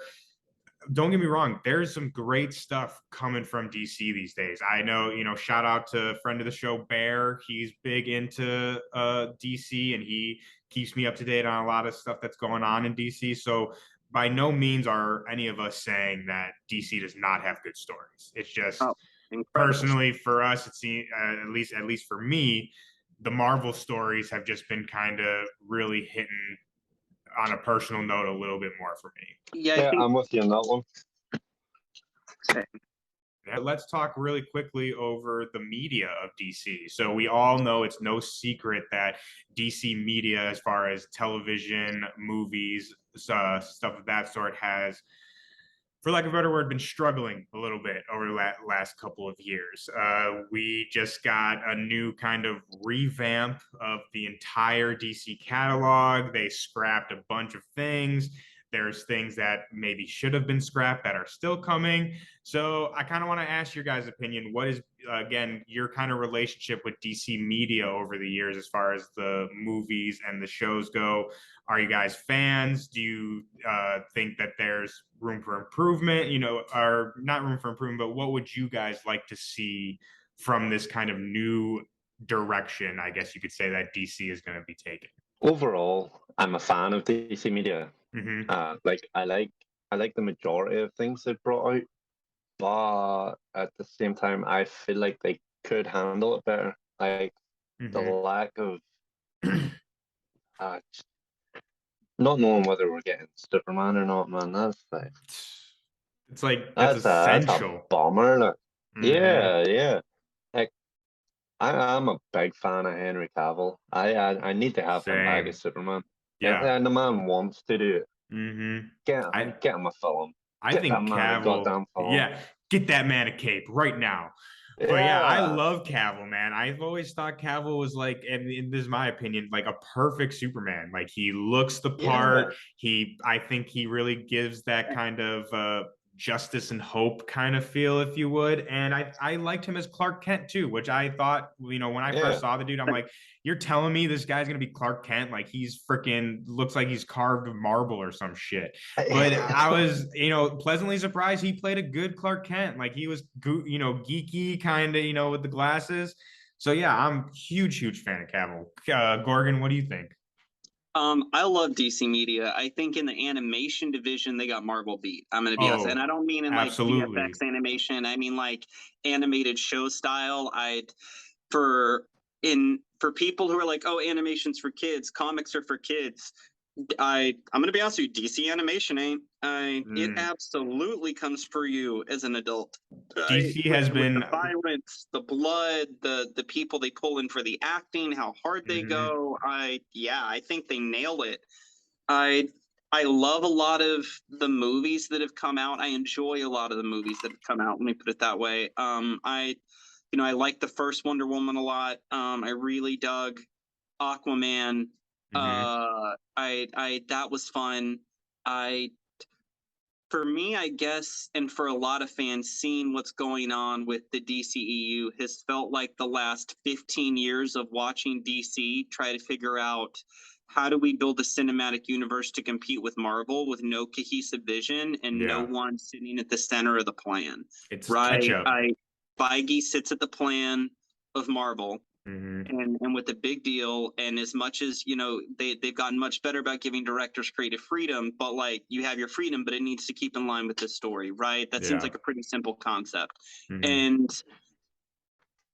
don't get me wrong, there's some great stuff coming from DC these days. I know, you know, shout out to a friend of the show, Bear. He's big into DC, and he keeps me up to date on a lot of stuff that's going on in DC. So by no means are any of us saying that DC does not have good stories. It's just personally for us, it's at least for me, the Marvel stories have just been kind of really hitting on a personal note a little bit more for me. Yeah, I'm with you on that one. Yeah, let's talk really quickly over the media of DC. So we all know it's no secret that DC media, as far as television, movies, stuff of that sort, has, for lack of a better word, been struggling a little bit over the last couple of years. We just got a new kind of revamp of the entire DC catalog. They scrapped a bunch of things. There's things that maybe should have been scrapped that are still coming. So I kind of want to ask your guys' opinion. What is, again, your kind of relationship with DC media over the years as far as the movies and the shows go? Are you guys fans? Do you think that there's room for improvement? You know, or not room for improvement, but what would you guys like to see from this kind of new direction, I guess you could say, that DC is going to be taking? Overall, I'm a fan of DC media. Mm-hmm. I like the majority of things they brought out, but at the same time, I feel like they could handle it better. Like the lack of not knowing whether we're getting Superman or not, man. That's essential. That's a bummer. Like, yeah. Like I'm a big fan of Henry Cavill. I need to have him back as Superman. Yeah, and the man wants to do it. Get him a film. I think Cavill. Yeah, get that man a cape right now. But yeah, I love Cavill, man. I've always thought Cavill was like, and this is my opinion, like a perfect Superman. Like he looks the part. I think he really gives that kind of justice and hope kind of feel, if you would. And I liked him as Clark Kent too, which I thought, you know, when I first saw the dude, I'm like, you're telling me this guy's gonna be Clark Kent? Like he's freaking looks like he's carved of marble or some shit. But I was, you know, pleasantly surprised he played a good Clark Kent. Like he was, you know, geeky kind of, you know, with the glasses. So yeah, I'm huge fan of Cavill. Gorgon, what do you think? I love DC Media. I think in the animation division, they got Marvel beat. I'm gonna be honest, and Oh, I don't mean in like absolutely. VFX animation. I mean like animated show style. For for people who are like, oh, animation's for kids, comics are for kids. I'm gonna be honest with you, DC animation ain't. It Mm. absolutely comes for you as an adult. DC With has the been. violence, the blood, the people they pull in for the acting, how hard they Mhm. go. I think they nail it. I I love a lot of the movies that have come out. I enjoy a lot of the movies that have come out. Let me put it that way. I like the first Wonder Woman a lot. I really dug Aquaman. Mhm. I that was fun. I For me, I guess, and for a lot of fans, seeing what's going on with the DCEU has felt like the last 15 years of watching DC try to figure out how do we build a cinematic universe to compete with Marvel with no cohesive vision and no Yeah, one sitting at the center of the plan. it's catch Right? up. Feige sits at the plan of Marvel, Mhm. and with the big deal, and as much as they've gotten much better about giving directors creative freedom, but like you have your freedom but it needs to keep in line with the story, right? That seems Yeah. like a pretty simple concept. Mhm. And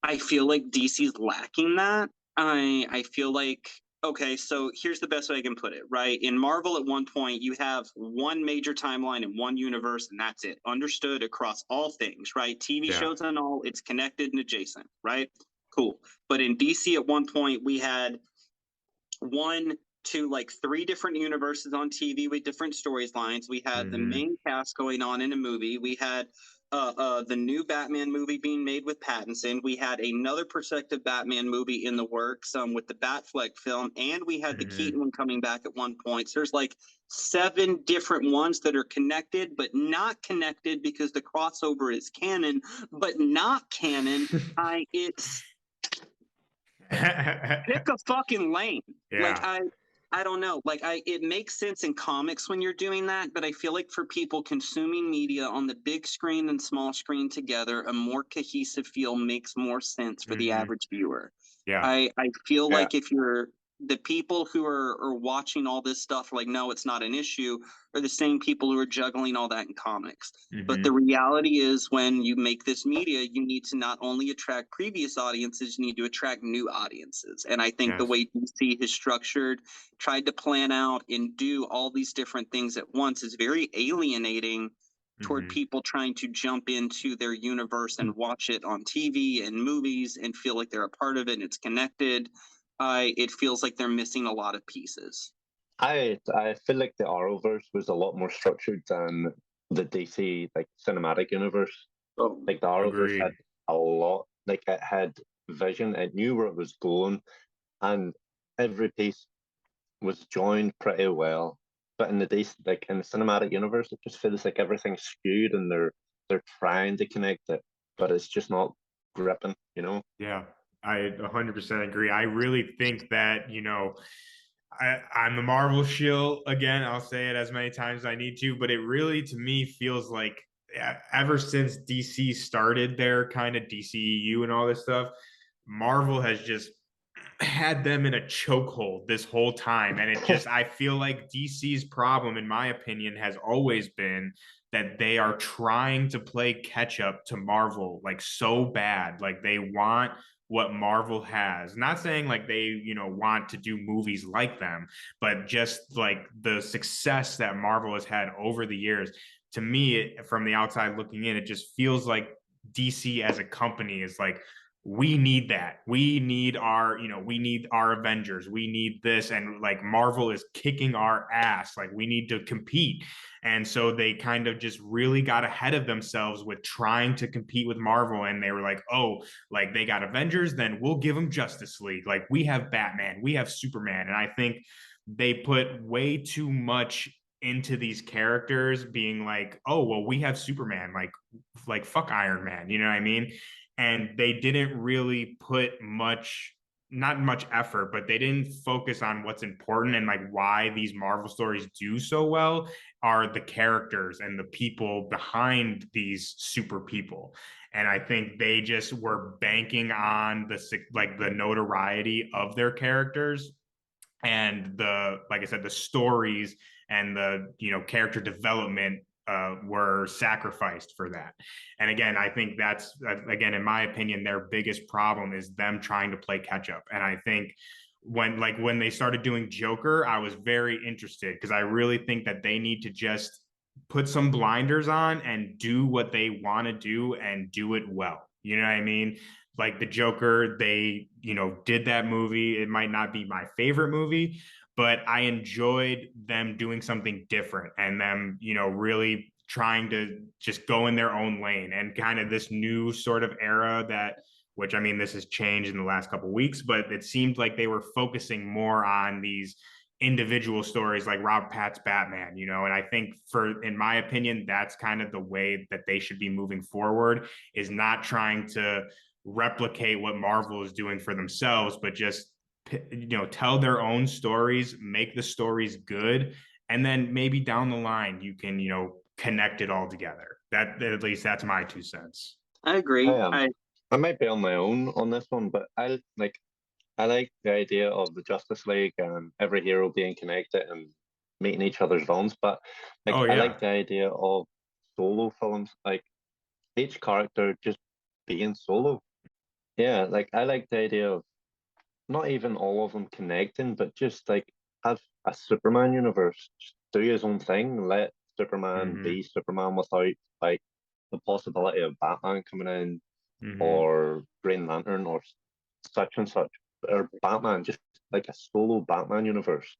I feel like DC's lacking that. I feel like, okay, so here's the best way I can put it, right? In Marvel at one point you have one major timeline in one universe and that's it. Understood across all things, right? TV Yeah. shows and all, it's connected and adjacent, right? Cool. But in DC at one point we had one to like three different universes on TV with different storylines. We had the Mhm. main cast going on in a movie. We had the new Batman movie being made with Pattinson. We had another prospective Batman movie in the works with the Batfleck film, and we had the Mhm. Keaton one coming back at one point. So there's like seven different ones that are connected, but not connected because the crossover is canon, but not canon. It's pick a fucking lane. Like Yeah. I don't know. Like it makes sense in comics when you're doing that, but I feel like for people consuming media on the big screen and small screen together, a more cohesive feel makes more sense for the Mhm. average viewer. Yeah. I feel Yeah, like if you're the people who are watching all this stuff like no it's not an issue are the same people who are juggling all that in comics, but the Mhm. reality is when you make this media you need to not only attract previous audiences, you need to attract new audiences, and I think the Yes. way DC has structured, tried to plan out and do all these different things at once is very alienating toward Mhm. people trying to jump into their universe and watch it on TV and movies and feel like they're a part of it and it's connected. It feels like they're missing a lot of pieces. I feel like the Arrowverse was a lot more structured than the DC like cinematic universe. Oh, Like the Arrowverse Agreed. had a lot, like it had vision, it knew where it was going, and every piece was joined pretty well. But in the DC, like in the cinematic universe, it just feels like everything's skewed, and they're trying to connect it, but it's just not gripping, you know? Yeah. I 100% agree. I really think that, I'm the Marvel shill again. I'll say it as many times as I need to, but it really, to me, feels like ever since DC started their kind of DCEU and all this stuff, Marvel has just had them in a chokehold this whole time. And I feel like DC's problem, in my opinion, has always been that they are trying to play catch up to Marvel like so bad. Like they want what Marvel has. Not saying like they, want to do movies like them, but just like the success that Marvel has had over the years. To me, from the outside looking in, it just feels like DC as a company is like, we need that. We need our Avengers. We need this. And like Marvel is kicking our ass. Like we need to compete. And so they kind of just really got ahead of themselves with trying to compete with Marvel. And they were like, oh, like they got Avengers, then we'll give them Justice League. Like we have Batman, we have Superman. And I think they put way too much into these characters being like, oh, well, we have Superman, like fuck Iron Man, you know what I mean? And they didn't really put not much effort, but they didn't focus on what's important and like why these Marvel stories do so well are the characters and the people behind these super people. And I think they just were banking on the notoriety of their characters and like I said, the stories and the character development were sacrificed for that. And again, I think that's again, in my opinion, their biggest problem is them trying to play catch up. And I think when they started doing Joker, I was very interested because I really think that they need to just put some blinders on and do what they want to do and do it well. You know what I mean? Like the Joker, they did that movie. It might not be my favorite movie, but I enjoyed them doing something different and them, really trying to just go in their own lane and kind of this new sort of era which I mean, this has changed in the last couple of weeks, but it seemed like they were focusing more on these individual stories like Rob Pat's Batman, and I think in my opinion, that's kind of the way that they should be moving forward, is not trying to replicate what Marvel is doing for themselves, but just tell their own stories, make the stories good, and then maybe down the line you can connect it all together. That, at least that's my 2 cents. I agree. I might be on my own on this one, but I like the idea of the Justice League and every hero being connected and meeting each other's villains, but I like the idea of solo films, like each character just being solo. Yeah, I like the idea of not even all of them connecting, but just have a Superman universe, just do his own thing, let Superman be Superman without the possibility of Batman coming in or Green Lantern or such and such, or Batman, just like a solo Batman universe,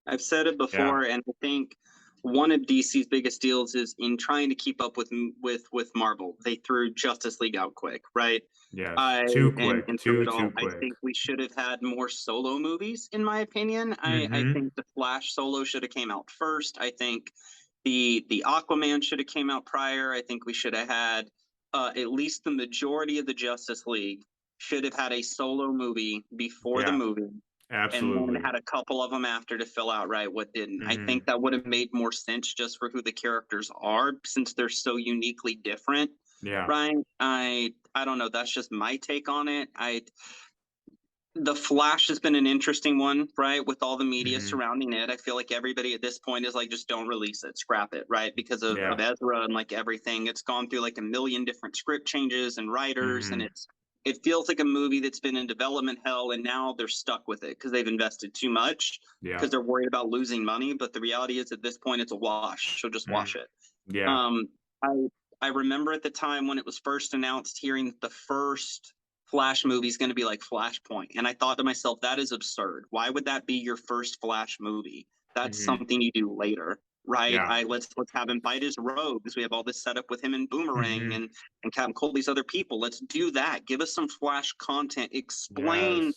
I've said it before, and I think one of DC's biggest deals is in trying to keep up with Marvel. They threw Justice League out quick, right? Yeah, too quick. Too quick. I think we should have had more solo movies, in my opinion. I think the Flash solo should have came out first. I think the Aquaman should have came out prior. I think we should have had at least the majority of the Justice League should have had a solo movie before the movie. Absolutely. And then had a couple of them after to fill out what didn't. I think that would have made more sense just for who the characters are, since they're so uniquely different. Yeah. Right. I don't know. That's just my take on it. The Flash has been an interesting one, right? With all the media surrounding it. I feel like everybody at this point is just don't release it, scrap it, right? Because of Ezra and everything. It's gone through a million different script changes and writers, and it feels like a movie that's been in development hell, and now they're stuck with it because they've invested too much because they're worried about losing money. But the reality is, at this point, it's a wash. So just wash it. Yeah. I remember at the time when it was first announced, hearing that the first Flash movie is going to be like Flashpoint, and I thought to myself, that is absurd. Why would that be your first Flash movie? That's something you do later. Right. Yeah. Let's have him fight his rogues. We have all this set up with him and Boomerang and Captain Cold, these other people. Let's do that. Give us some Flash content. Explain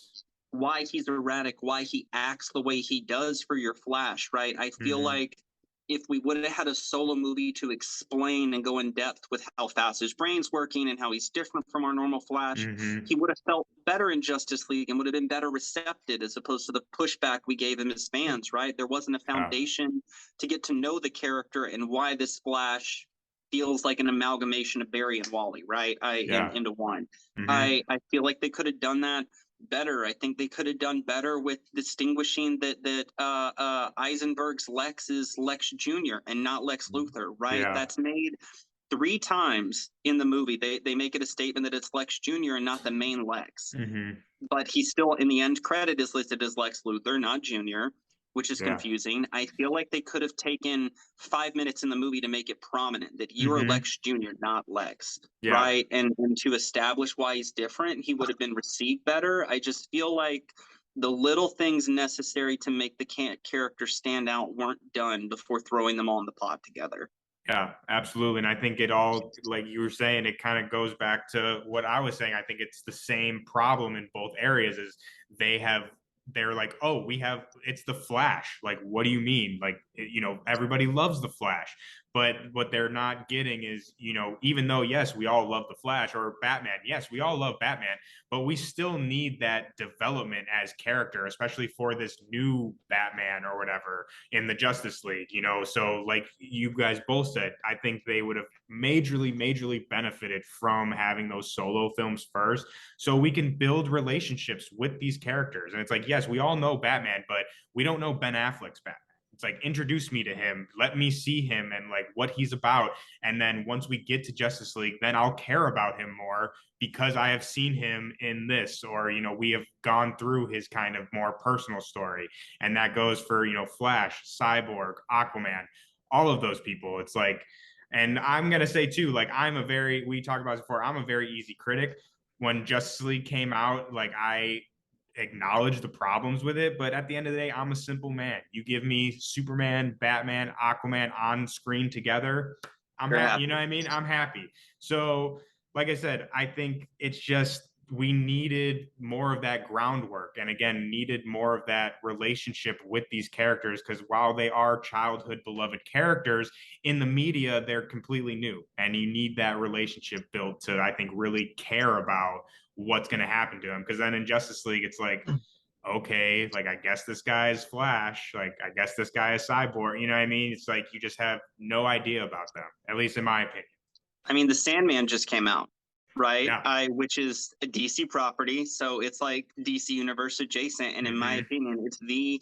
why he's erratic, why he acts the way he does for your Flash. Right. I feel like if we would have had a solo movie to explain and go in depth with how fast his brain's working and how he's different from our normal Flash, he would have felt better in Justice League and would have been better receptive, as opposed to the pushback we gave him as fans, right? There wasn't a foundation to get to know the character and why this Flash feels like an amalgamation of Barry and Wally, right? Into one. I feel like they could have done that better. I think they could have done better with distinguishing that Eisenberg's Lex is Lex Jr. and not Lex Luthor, right? That's made 3 times in the movie. They make it a statement that it's Lex Jr. and not the main Lex. But he's still, in the end credit, is listed as Lex Luthor, not Jr., which is confusing. I feel like they could have taken 5 minutes in the movie to make it prominent that you're Lex Jr., not Lex, right? And to establish why he's different, he would have been received better. I just feel like the little things necessary to make the character stand out weren't done before throwing them all in the pot together. Yeah, absolutely. And I think it all, like you were saying, it kind of goes back to what I was saying. I think it's the same problem in both areas. Is they're like, oh, it's the Flash. Like, what do you mean? Like, everybody loves the Flash. But what they're not getting is, even though, yes, we all love the Flash or Batman, yes, we all love Batman, but we still need that development as character, especially for this new Batman or whatever in the Justice League. So like you guys both said, I think they would have majorly benefited from having those solo films first, so we can build relationships with these characters. And it's like, yes, we all know Batman, but we don't know Ben Affleck's Batman. It's like, introduce me to him, let me see him and like what he's about, and then once we get to Justice League, then I'll care about him more because I have seen him in this, or we have gone through his kind of more personal story. And that goes for Flash, Cyborg, Aquaman, all of those people. It's like, and I'm gonna say too, like, we talked about this before, I'm a very easy critic. When Justice League came out, like, I acknowledge the problems with it, but at the end of the day, I'm a simple man. You give me Superman, Batman, Aquaman on screen together, I'm happy. You know what I mean? I'm happy. So, like I said, I think it's just we needed more of that groundwork, and again, needed more of that relationship with these characters, because while they are childhood beloved characters, in the media, they're completely new, and you need that relationship built to, I think, really care about what's going to happen to him. Because then in Justice League, it's like, okay, like, I guess this guy is Flash, like, I guess this guy is Cyborg, you know what I mean? It's like you just have no idea about them, at least in my opinion. I mean, the Sandman just came out, right? Yeah. Which is a DC property, so it's like DC Universe adjacent, and in my opinion, it's the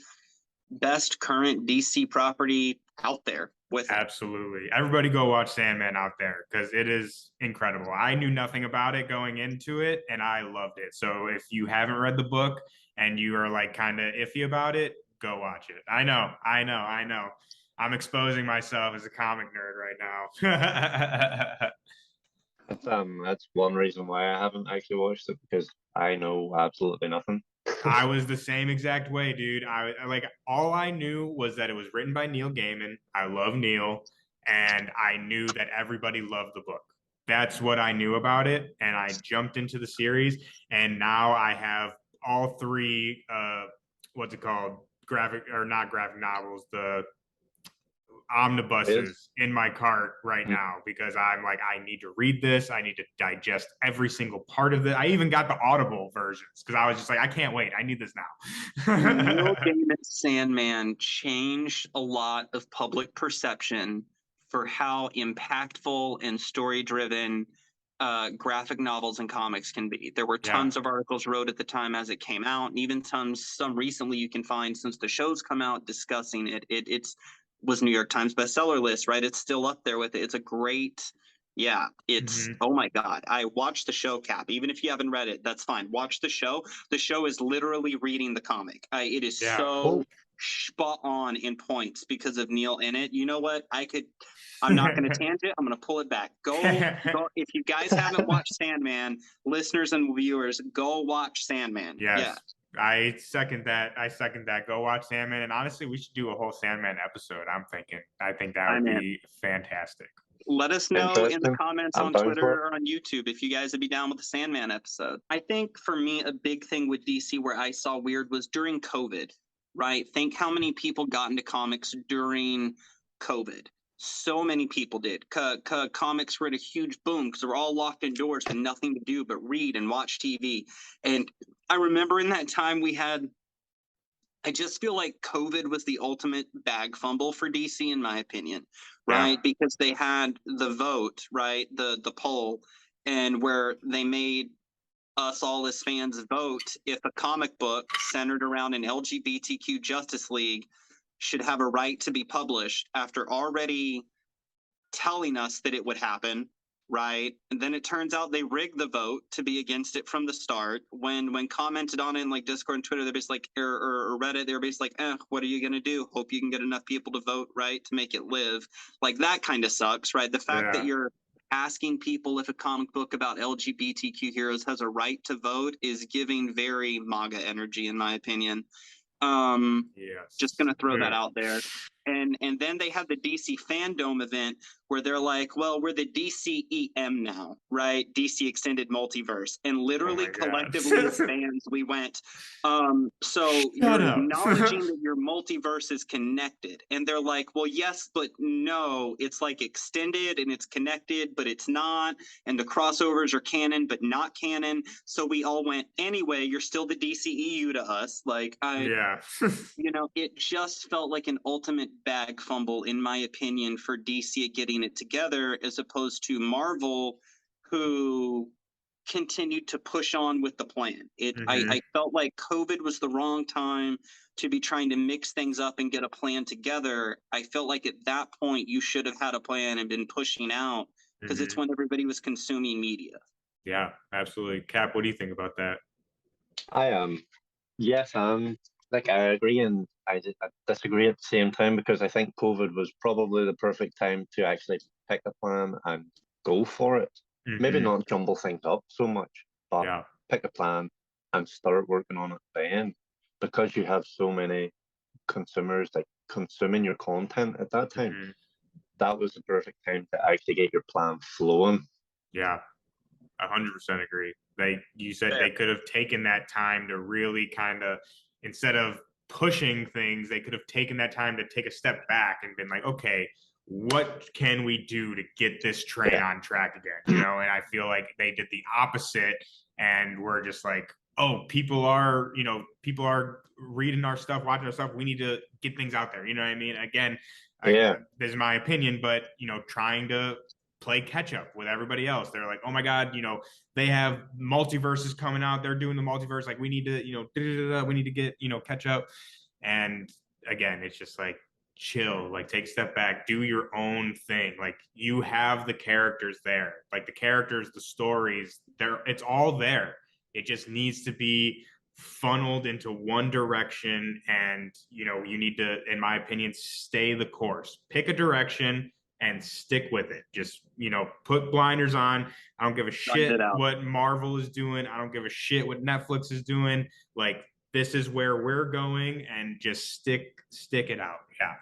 best current DC property out there with it. Absolutely. Everybody go watch Sandman out there, because it is incredible. I knew nothing about it going into it, and I loved it. So if you haven't read the book and you are like kind of iffy about it, go watch it. I know. I'm exposing myself as a comic nerd right now. That's one reason why I haven't actually watched it, because I know absolutely nothing. I was the same exact way, dude. I like, all I knew was that it was written by Neil Gaiman. I love Neil, and I knew that everybody loved the book. That's what I knew about it, and I jumped into the series, and now I have all three. What's it called? Graphic, or not graphic novels? The omnibuses in my cart right now, because I'm like, I need to read this. I need to digest every single part of it. I even got the Audible versions because I was just like, I can't wait. I need this now. Neil Gaiman's Sandman changed a lot of public perception for how impactful and story-driven graphic novels and comics can be. There were tons of articles wrote at the time as it came out, and even some recently you can find since the show's come out discussing it. It's was New York Times bestseller list, right? It's still up there with it. It's a great, it's, oh my God. I watched the show, Cap. Even if you haven't read it, that's fine. Watch the show. The show is literally reading the comic. It is so spot on in points because of Neil in it. You know what? I'm not going to tangent. I'm going to pull it back. Go. If you guys haven't watched Sandman, listeners and viewers, go watch Sandman. Yes. Yeah. I second that. Go watch Sandman. And honestly, we should do a whole Sandman episode. I think that would be fantastic. Let us know in the comments on Twitter or on YouTube if you guys would be down with the Sandman episode. I think for me, a big thing with DC where I saw weird was during COVID, right? Think how many people got into comics during COVID. So many people did. Comics were at a huge boom because they were all locked indoors and nothing to do but read and watch TV. And I remember in that time I just feel like COVID was the ultimate bag fumble for DC, in my opinion, right? Yeah. Because they had the vote, right? The poll, and where they made us all as fans vote if a comic book centered around an LGBTQ Justice League should have a right to be published after already telling us that it would happen, right? And then it turns out they rigged the vote to be against it from the start. When commented on it in like Discord and Twitter, they're basically like, or Reddit, they're basically like, what are you gonna do? Hope you can get enough people to vote, right, to make it live. Like, that kind of sucks, right? The fact that you're asking people if a comic book about LGBTQ heroes has a right to vote is giving very MAGA energy, in my opinion. Just gonna throw that out there. And then they have the DC Fandom event where they're like, well, we're the DCEM now, right? DC Extended Multiverse. And literally my God. collectively as fans, we went, so Shut you're up. acknowledging that your multiverse is connected. And they're like, well, yes, but no, it's like extended and it's connected, but it's not. And the crossovers are canon, but not canon. So we all went, anyway, you're still the DCEU to us. Like, Yeah. it just felt like an ultimate bag fumble, in my opinion, for DC at getting it together, as opposed to Marvel, who continued to push on with the plan. I felt like COVID was the wrong time to be trying to mix things up and get a plan together. I felt like at that point you should have had a plan and been pushing out, because it's when everybody was consuming media. Yeah, absolutely. Cap, what do you think about that? Yes, like I agree and I disagree at the same time, because I think COVID was probably the perfect time to actually pick a plan and go for it. Maybe not jumble things up so much, but Yeah. pick a plan and start working on it then, because you have so many consumers like consuming your content at that time. That was the perfect time to actually get your plan flowing. Yeah, 100% agree. You said they could have taken that time to really kind of, instead of pushing things, they could have taken that time to take a step back and been like, okay, what can we do to get this train on track again? And I feel like they did the opposite, and we're just like, oh, people are reading our stuff, watching our stuff. We need to get things out there. You know what I mean? Again, this is my opinion, but trying to play catch up with everybody else. They're like, oh my God, they have multiverses coming out. They're doing the multiverse. Like, we need to, we need to get, catch up. And again, it's just like, chill, like take a step back, do your own thing. Like, you have the characters there, like the characters, the stories there, it's all there. It just needs to be funneled into one direction. And, you need to, in my opinion, stay the course, pick a direction and stick with it. Just, put blinders on. I don't give a shit what Marvel is doing. I don't give a shit what Netflix is doing. Like, this is where we're going, and just stick it out. Yeah.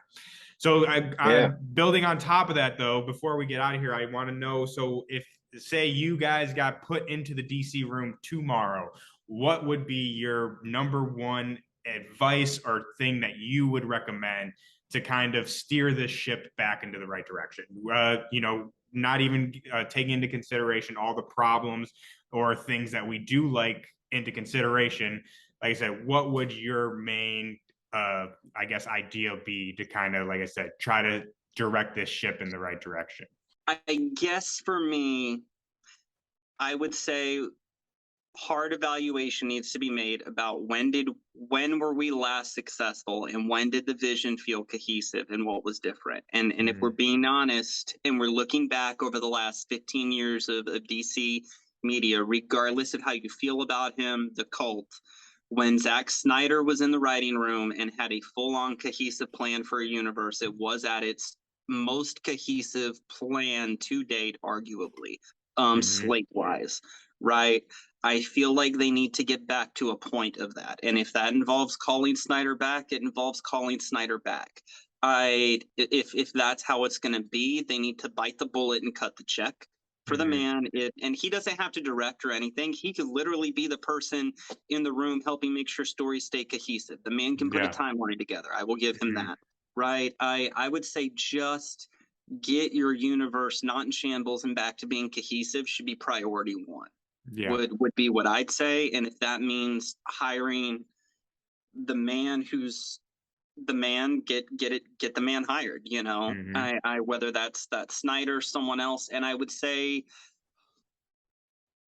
So I'm building on top of that, though, before we get out of here, I want to know, so if, say, you guys got put into the DC room tomorrow, what would be your number one advice or thing that you would recommend to kind of steer this ship back into the right direction? Not even taking into consideration all the problems or things that we do like into consideration. Like I said, what would your main, idea be to kind of, like I said, try to direct this ship in the right direction? I guess for me, I would say hard evaluation needs to be made about when were we last successful, and when did the vision feel cohesive, and what was different. And if we're being honest and we're looking back over the last 15 years of DC media, regardless of how you feel about him, the cult, when Zack Snyder was in the writing room and had a full-on cohesive plan for a universe, it was at its most cohesive plan to date, arguably, slate-wise, right? I feel like they need to get back to a point of that. And if that involves calling Snyder back, it involves calling Snyder back. If that's how it's going to be, they need to bite the bullet and cut the check for the man. And he doesn't have to direct or anything. He could literally be the person in the room helping make sure stories stay cohesive. The man can put a timeline together. I will give him that, right? I would say just get your universe not in shambles and back to being cohesive should be priority one. Would be what I'd say. And if that means hiring the man who's the man, get the man hired, I whether that's Snyder, someone else. And I would say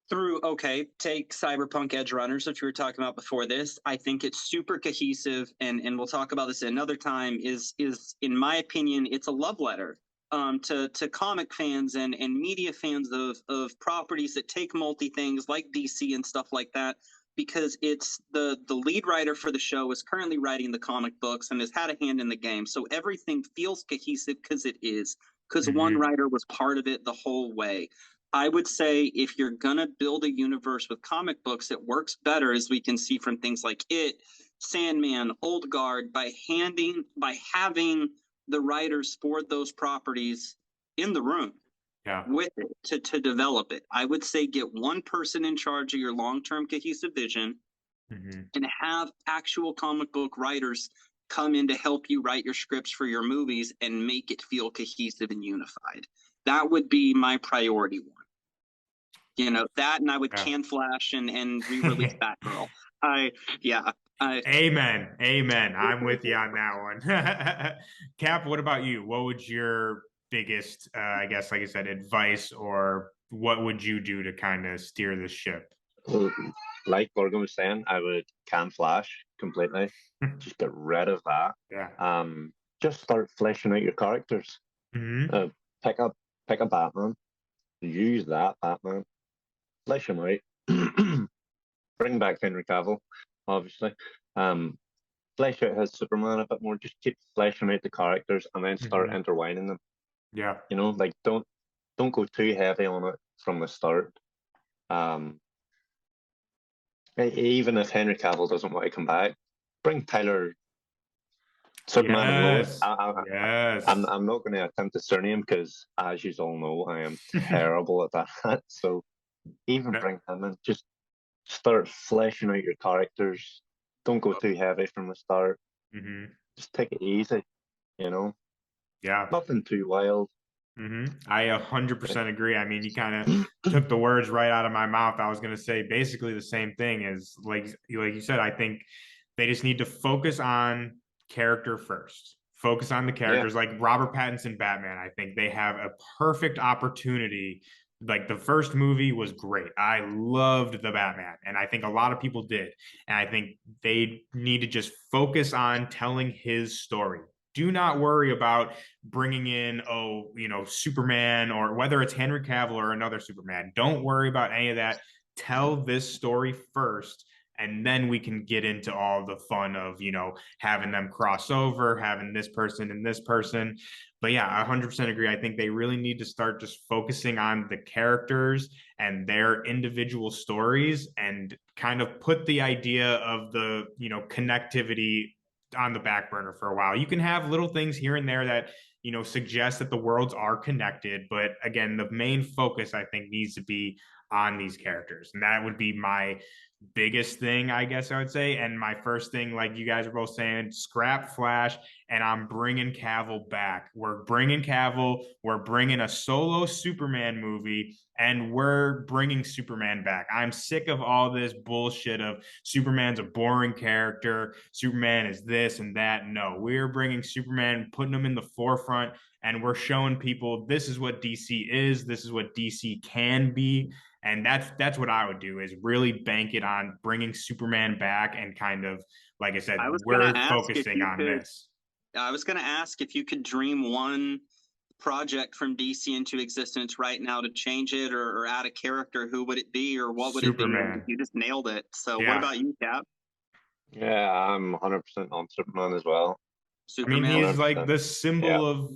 take Cyberpunk Edge Runners, which we were talking about before this. I think it's super cohesive, and we'll talk about this another time, is in my opinion, it's a love letter to comic fans and media fans of properties that take multi things like DC and stuff like that, because it's the lead writer for the show is currently writing the comic books and has had a hand in the game. So everything feels cohesive because one writer was part of it the whole way. I would say if you're going to build a universe with comic books, it works better, as we can see from things like It, Sandman, Old Guard, by having the writers for those properties in the room Yeah. with it to develop it. I would say get one person in charge of your long-term cohesive vision and have actual comic book writers come in to help you write your scripts for your movies and make it feel cohesive and unified. That would be my priority one. You know, that, and I would can Flash and re-release Batgirl. Amen. I'm with you on that one. Cap, what about you? What would your biggest, I guess, like I said, advice, or what would you do to kind of steer the ship? Well, like Morgan was saying, I would can Flash completely. Just get rid of that. Yeah. Just start fleshing out your characters. Pick a Batman, use that Batman, flesh him out, bring back Henry Cavill, obviously. Flesh out his Superman a bit more. Just keep fleshing out the characters and then start intertwining them. Yeah. You know, like don't go too heavy on it from the start. Even if Henry Cavill doesn't want to come back, bring Tyler Superman and Lois. I'm not going to attempt to surname because, as you all know, I am terrible at that. So even bring him in. Just start fleshing out your characters. Don't go too heavy from the start. Just take it easy. You know. Yeah. Nothing too wild. I 100% agree. I mean, you kind of took the words right out of my mouth. I was going to say basically the same thing. Is like you said, I think they just need to focus on character first. Focus on the characters. Like Robert Pattinson Batman, I think they have a perfect opportunity. Like the first movie was great. I loved the Batman, and I think a lot of people did. And I think they need to just focus on telling his story. Do not worry about bringing in, Superman, or whether it's Henry Cavill or another Superman. Don't worry about any of that. Tell this story first, and then we can get into all the fun of, having them cross over, having this person and this person. But yeah, I 100% agree. I think they really need to start just focusing on the characters and their individual stories, and kind of put the idea of the, connectivity on the back burner for a while. You can have little things here and there that, suggest that the worlds are connected. But again, the main focus, I think, needs to be on these characters. And that would be my biggest thing, I guess I would say. And my first thing, like you guys are both saying, scrap Flash, and I'm bringing Cavill back. We're bringing Cavill. We're bringing a solo Superman movie, and we're bringing Superman back. I'm sick of all this bullshit of Superman's a boring character. Superman is this and that. No, we're bringing Superman, putting him in the forefront, and we're showing people this is what DC is. This is what DC can be. And that's what I would do, is really bank it on bringing Superman back, and kind of, like I said, we're focusing on this. I was going to ask if you could dream one project from DC into existence right now to change it, or add a character. Who would it be, or what would Superman. it be? You just nailed it. So what about you, Cap? Yeah, I'm 100% on Superman as well. Superman. I mean, he's like the symbol of,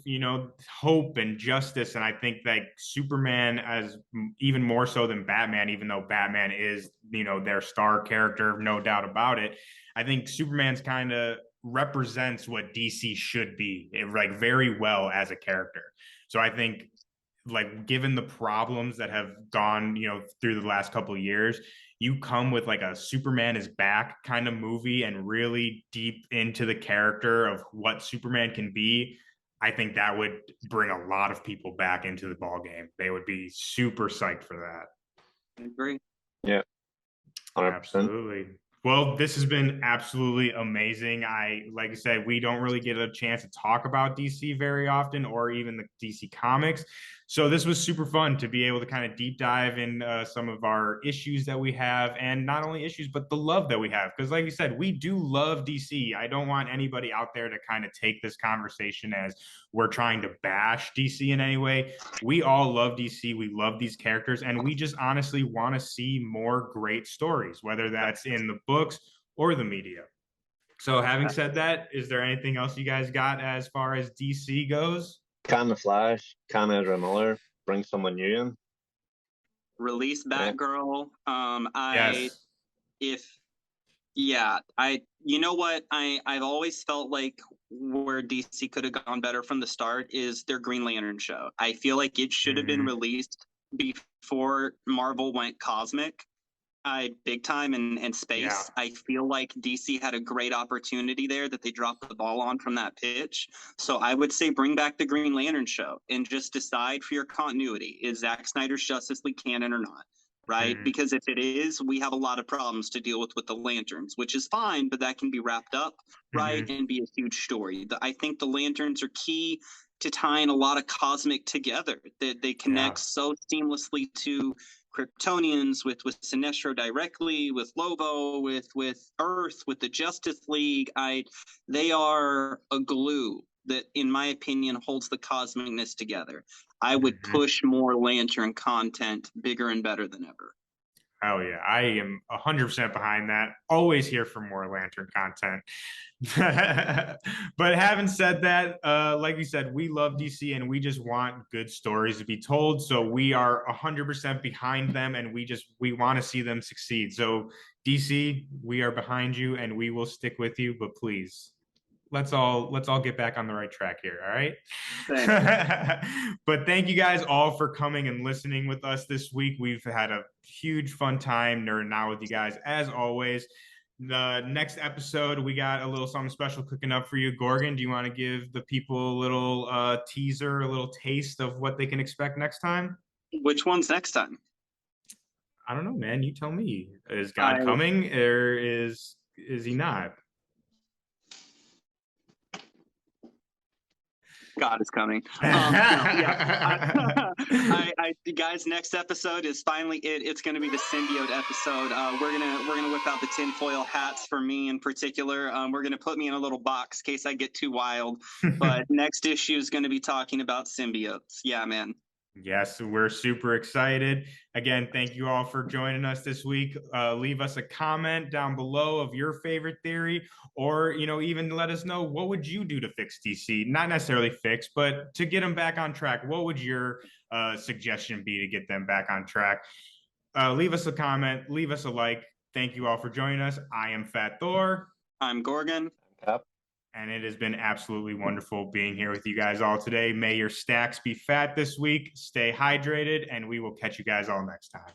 hope and justice. And I think that Superman, as even more so than Batman, even though Batman is, their star character, no doubt about it. I think Superman's kind of represents what DC should be, like very well as a character. So I think, like, given the problems that have gone, through the last couple of years, you come with like a Superman is back kind of movie, and really deep into the character of what Superman can be. I think that would bring a lot of people back into the ball game. They would be super psyched for that. I agree. Yeah. 100%. Absolutely. Well, this has been absolutely amazing. Like I said, we don't really get a chance to talk about DC very often, or even the DC comics. So this was super fun to be able to kind of deep dive in some of our issues that we have, and not only issues, but the love that we have. Because like you said, we do love DC. I don't want anybody out there to kind of take this conversation as we're trying to bash DC in any way. We all love DC. We love these characters, and we just honestly want to see more great stories, whether that's in the books or the media. So having said that, is there anything else you guys got as far as DC goes? Can the Flash, can Ezra Miller, bring someone new in? Release Batgirl. Yes. You know what? I've always felt like where DC could have gone better from the start is their Green Lantern show. I feel like it should have been released before Marvel went cosmic. Big time and space. Yeah. I feel like DC had a great opportunity there that they dropped the ball on from that pitch. So I would say bring back the Green Lantern show and just decide for your continuity. Is Zack Snyder's Justice League canon or not? Right? Because if it is, we have a lot of problems to deal with the Lanterns, which is fine, but that can be wrapped up, right? And be a huge story. I think the Lanterns are key to tying a lot of cosmic together. That they connect so seamlessly to Kryptonians, with Sinestro directly, with Lobo, with Earth, with the Justice League. They are a glue that, in my opinion, holds the cosmicness together. I would push more Lantern content bigger and better than ever. Hell yeah. I am 100% behind that. Always here for more Lantern content. But having said that, like we said, we love DC and we just want good stories to be told. So we are 100% behind them and we want to see them succeed. So DC, we are behind you and we will stick with you, but please, let's all get back on the right track here. All right. But thank you guys all for coming and listening with us this week. We've had a huge fun time nerding out with you guys as always. The next episode, we got a little something special cooking up for you. Gorgon, do you want to give the people a little teaser, a little taste of what they can expect next time? Which one's next time? I don't know, man. You tell me. Is God coming or is he not? God is coming. Guys, next episode is finally it. It's going to be the symbiote episode. We're gonna whip out the tinfoil hats for me in particular. We're gonna put me in a little box in case I get too wild. But next issue is going to be talking about symbiotes. Yeah, man. Yes, we're super excited. Again, thank you all for joining us this week. Leave us a comment down below of your favorite theory, or even let us know what would you do to fix DC. Not necessarily fix, but to get them back on track. What would your suggestion be to get them back on track? Leave us a comment. Leave us a like. Thank you all for joining us. I am Fat Thor. I'm Gorgon. I'm Cap. And it has been absolutely wonderful being here with you guys all today. May your stacks be fat this week. Stay hydrated, and we will catch you guys all next time.